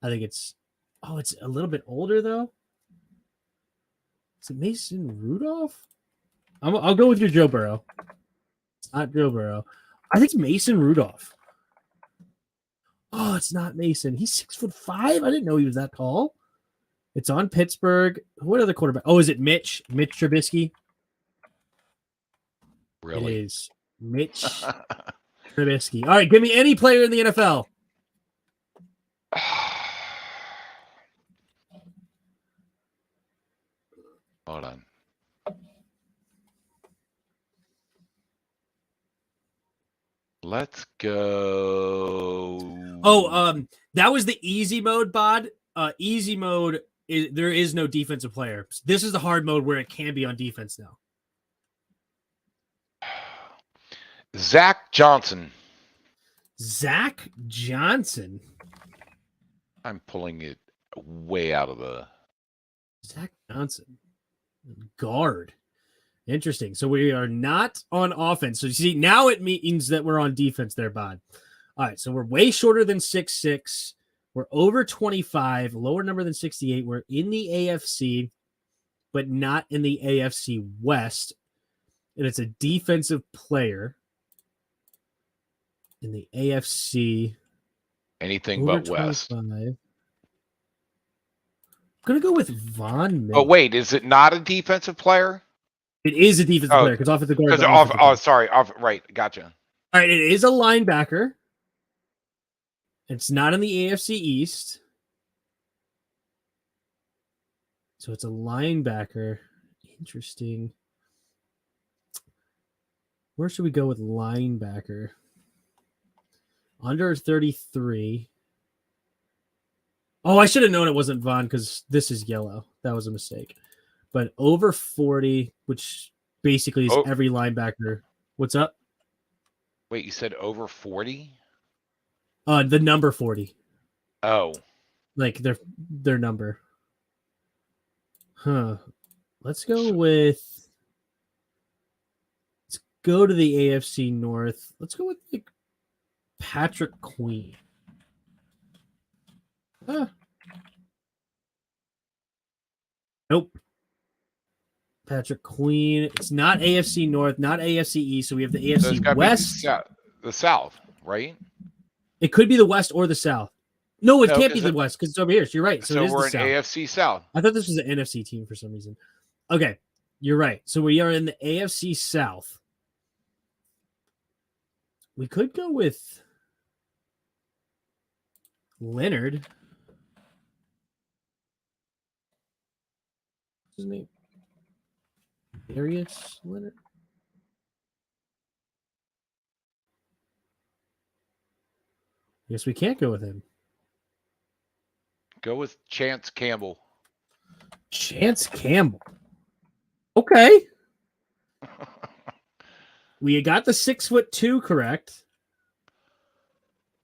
I think it's a little bit older, though. Is it Mason Rudolph? I'll go with your Joe Burrow. It's not Joe Burrow. I think it's Mason Rudolph. Oh, it's not Mason. He's 6'5". I didn't know he was that tall. It's on Pittsburgh. What other quarterback? Oh, is it Mitch? Mitch Trubisky? Really? It is Mitch Trubisky. All right, give me any player in the NFL. Hold on. Let's go. Oh, that was the easy mode, Bod. Easy mode, there is no defensive player. This is the hard mode where it can be on defense now. Zach Johnson. Zach Johnson. I'm pulling it way out of the. Zach Johnson. Guard. Interesting. So we are not on offense. So you see, now it means that we're on defense there, Bod. All right. So we're way shorter than 6'6". We're over 25, lower number than 68. We're in the AFC, but not in the AFC West. And it's a defensive player in the AFC. Anything but West. I'm going to go with Von Miller. Oh, wait. Is it not a defensive player? It is a defensive player because offensive guard. Sorry. Right. Gotcha. All right. It is a linebacker. It's not in the AFC East. So it's a linebacker. Interesting. Where should we go with linebacker? Under 33. Oh, I should have known it wasn't Vaughn because this is yellow. That was a mistake. But over 40, which basically is every linebacker. What's up? Wait, you said over 40? The number 40. Oh. Like their number. Huh. Let's go to the AFC North. Let's go with like Patrick Queen. Nope. Patrick Queen. It's not AFC North, not AFC East. So we have the AFC West. The South, right? It could be the West or the South. No, it can't be the West because it's over here. So you're right. So it is we're the in South. AFC South. I thought this was an NFC team for some reason. Okay, you're right. So we are in the AFC South. We could go with Leonard. What's his name? Darius Leonard. I guess we can't go with him. Go with Chance Campbell. Chance Campbell. Okay. We got the 6'2" correct.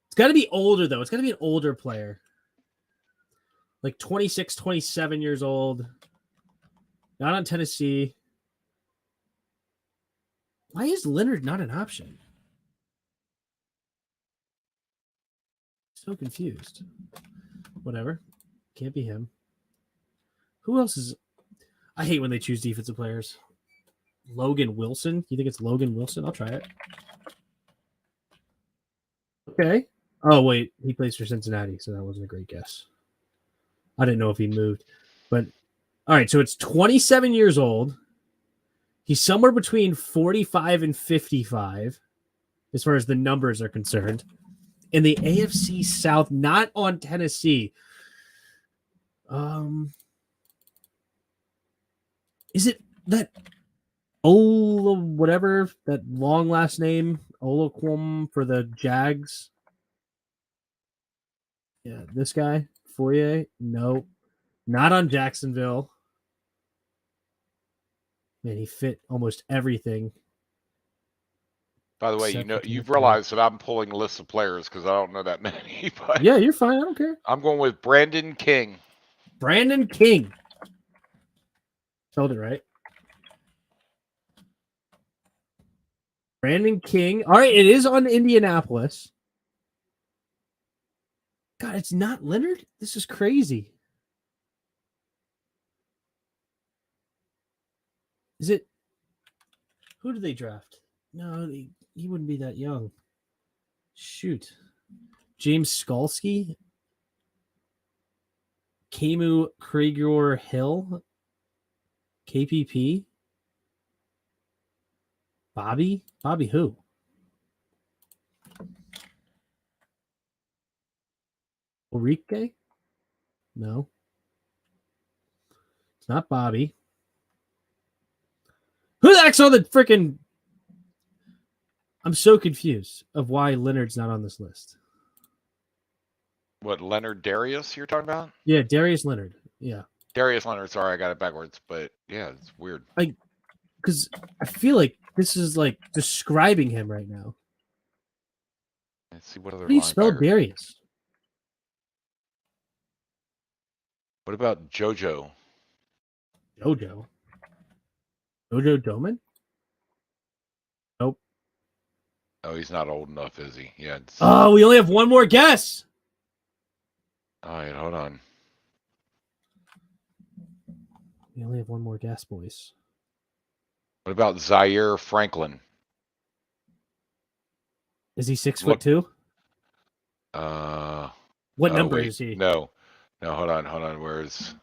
It's got to be older, though. It's got to be an older player. Like 26, 27 years old. Not on Tennessee. Why is Leonard not an option? So confused. Whatever. Can't be him. Who else is... I hate when they choose defensive players. Logan Wilson? You think it's Logan Wilson? I'll try it. Okay. Oh, wait. He plays for Cincinnati, so that wasn't a great guess. I didn't know if he moved. But, all right, so it's 27 years old. He's somewhere between 45 and 55 as far as the numbers are concerned. In the AFC South, not on Tennessee. Is it that Ola whatever, that long last name, Olaquim for the Jags? Yeah, this guy, Fourier? No, not on Jacksonville. Man, he fit almost everything. By the way, you've realized that I'm pulling lists of players because I don't know that many. But yeah, you're fine. I don't care. I'm going with Brandon King. Brandon King. Told it right. Brandon King. All right, it is on Indianapolis. God, it's not Leonard? This is crazy. Is it? Who did they draft? No, he wouldn't be that young. Shoot. James Skalski? Kamu Krieger Hill? KPP? Bobby? Bobby who? Ulrike? No. It's not Bobby. Who the heck's on the freaking... I'm so confused of why Leonard's not on this list. What, Leonard Darius you're talking about? Yeah, Darius Leonard. Yeah. Darius Leonard. Sorry, I got it backwards. But yeah, it's weird. Because I feel like this is like describing him right now. Let's see what other. How do you spell linebacker- Darius? What about JoJo? Jojo. Jojo Doman? Nope. Oh, he's not old enough, is he? Yeah. Oh, we only have one more guess. All right, hold on. We only have one more guess, boys. What about Zaire Franklin? Is he 6'2"? What What number wait, is he? No, hold on. Where's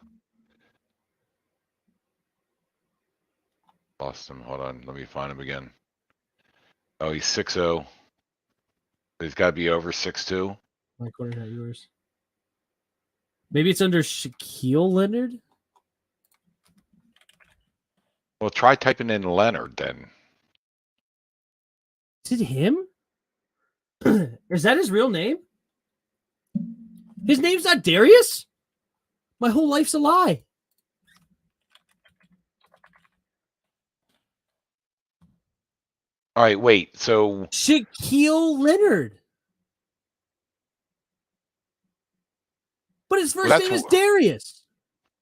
lost him? Hold on, let me find him again. Oh, he's 6'0". He's got to be over 6'2". My quarter, not yours. Maybe it's under Shaquille Leonard? Well, try typing in Leonard then. Is it him? Is that his real name? His name's not Darius? My whole life's a lie. All right, wait. So Shaquille Leonard. But his first Well, name is Darius.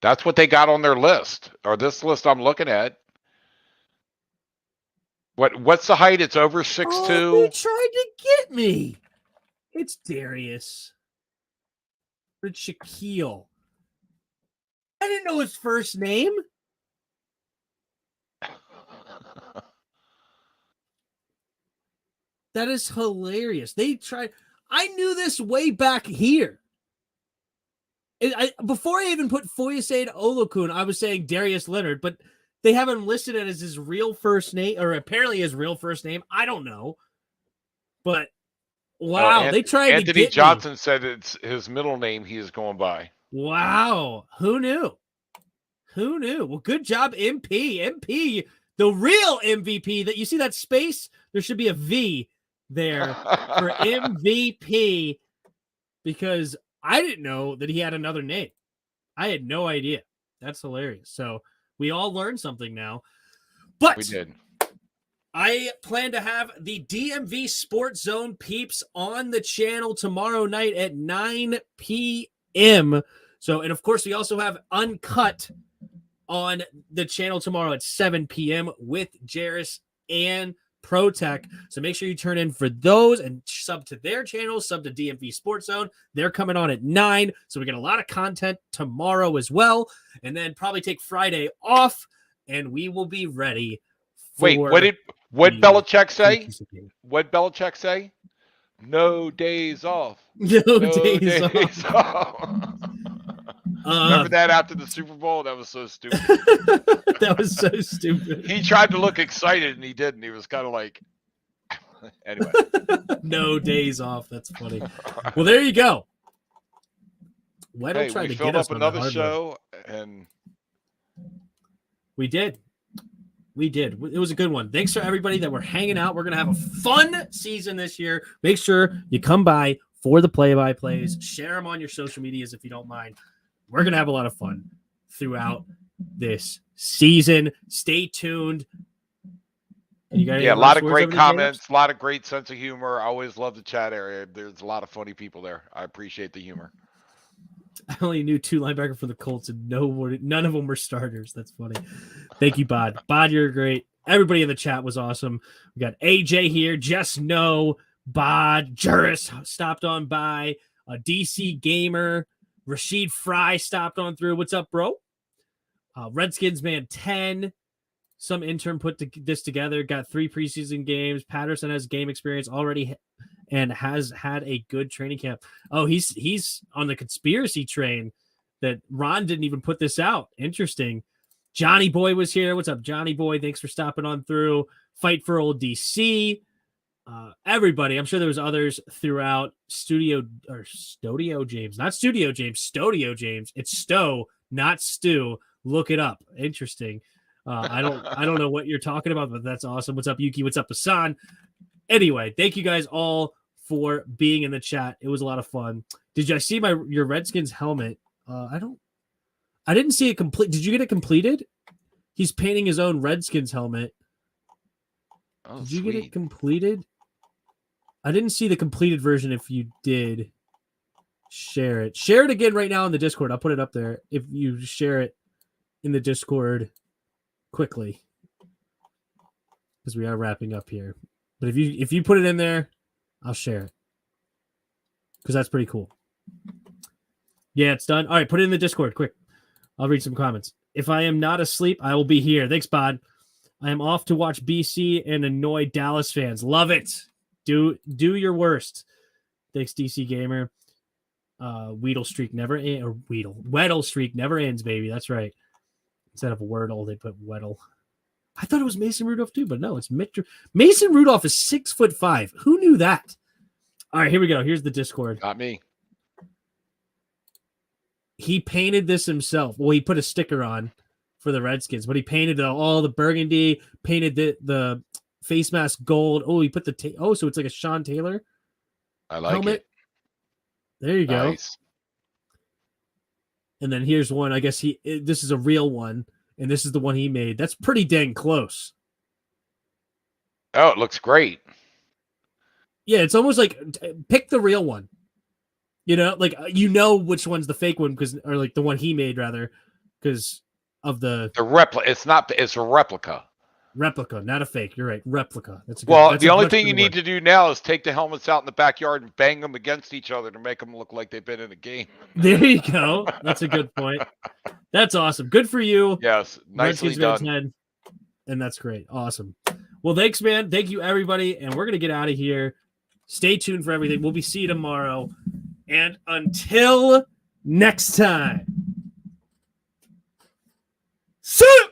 that's what they got on their list, or this list I'm looking at. What's the height? It's over 6'2". Oh, they tried to get me. It's Darius. It's Shaquille. I didn't know his first name. That is hilarious. They tried. I knew this way back here. Before I even put Foyesade Olokun, I was saying Darius Leonard, but they have him listed as his real first name, or apparently his real first name. I don't know. But wow, they tried to get Anthony Johnson me. said it's his middle name he is going by. Wow. Who knew? Who knew? Well, good job, MP. MP, the real MVP. That you see that space? There should be a V there for MVP, because I didn't know that he had another name. I had no idea. That's hilarious. So we all learned something now. But We did. I plan to have the DMV Sports Zone peeps on the channel tomorrow night at 9 p.m. So, and of course, we also have Uncut on the channel tomorrow at 7 p.m. with Jairus and ProTech. So make sure you turn in for those and sub to their channel, sub to DMV Sports Zone. They're coming on at 9. So we get a lot of content tomorrow as well. And then probably take Friday off, and we will be ready. Wait, what the Belichick say? preseason game. What Belichick say? No days off. No No days off. off. Remember that after the Super Bowl? That was so stupid. That was so stupid. He tried to look excited and he didn't. He was kind of like, anyway. No days off. That's funny. Well, there you go. Why don't Hey, try we to filled get us up on the another hard show, and We did. We did. It was a good one. Thanks for everybody that were hanging out. We're going to have a fun season this year. Make sure you come by for the play-by-plays. Share them on your social medias if you don't mind. We're going to have a lot of fun throughout this season. Stay tuned. You got yeah, a lot of great comments, a lot of great sense of humor. I always love the chat area. There's a lot of funny people there. I appreciate the humor. I only knew 2 linebackers for the Colts, and none of them were starters. That's funny. Thank you, Bod. Bod, you're great. Everybody in the chat was awesome. We got AJ here, Just No, Bod, Juris stopped on by, DC Gamer, Rashid Fry stopped on through. What's up, bro? Redskins Man 10. Some intern put this together, got 3 preseason games. Patterson has game experience already and has had a good training camp. Oh, he's on the conspiracy train that Ron didn't even put this out. Interesting. Johnny Boy was here. What's up, Johnny Boy? Thanks for stopping on through. Fight for Old DC. Everybody, I'm sure there was others throughout. Studio James, not Studio James, Stodio James. It's Stowe, not Stu. Look it up. Interesting. I don't know what you're talking about, but that's awesome. What's up, Yuki? What's up, Hassan? Anyway, thank you guys all for being in the chat. It was a lot of fun. Did you see your Redskins helmet? I didn't see it complete. Did you get it completed? He's painting his own Redskins helmet. Oh, did you sweet. get it completed? I didn't see the completed version. If you did, share it. Share it again right now in the Discord. I'll put it up there. If you share it in the Discord quickly, because we are wrapping up here. But if you put it in there, I'll share it, because that's pretty cool. Yeah, it's done. All right, put it in the Discord quick. I'll read some comments. If I am not asleep, I will be here. Thanks, Bod. I am off to watch BC and annoy Dallas fans. Love it. Do your worst. Thanks, DC Gamer. Weedle streak never ends. Or Weddle streak never ends, baby. That's right. Instead of Wordle, they put Weddle. I thought it was Mason Rudolph too, but no, it's Mitch. Mason Rudolph is 6'5". Who knew that? All right, here we go. Here's the Discord. Not me. He painted this himself. Well, he put a sticker on for the Redskins, but he painted all the burgundy, painted the face mask gold. Oh, he put so it's like a Sean Taylor I like helmet. it. There you go. Nice. And then here's one. I guess this is a real one, and this is the one he made. That's pretty dang close. Oh, it looks great. Yeah, it's almost like pick the real one. You know, like which one's the fake one or like the one he made rather, because of the replica. It's a replica. Replica, not a fake. You're right, replica. That's the only thing you need to do now is take the helmets out in the backyard and bang them against each other to make them look like they've been in a game. There you go. That's a good point. That's awesome. Good for you. Yes, nicely done. And that's great. Awesome. Well, thanks, man. Thank you, everybody. And we're gonna get out of here. Stay tuned for everything. We'll be seeing you tomorrow. And until next time, see you.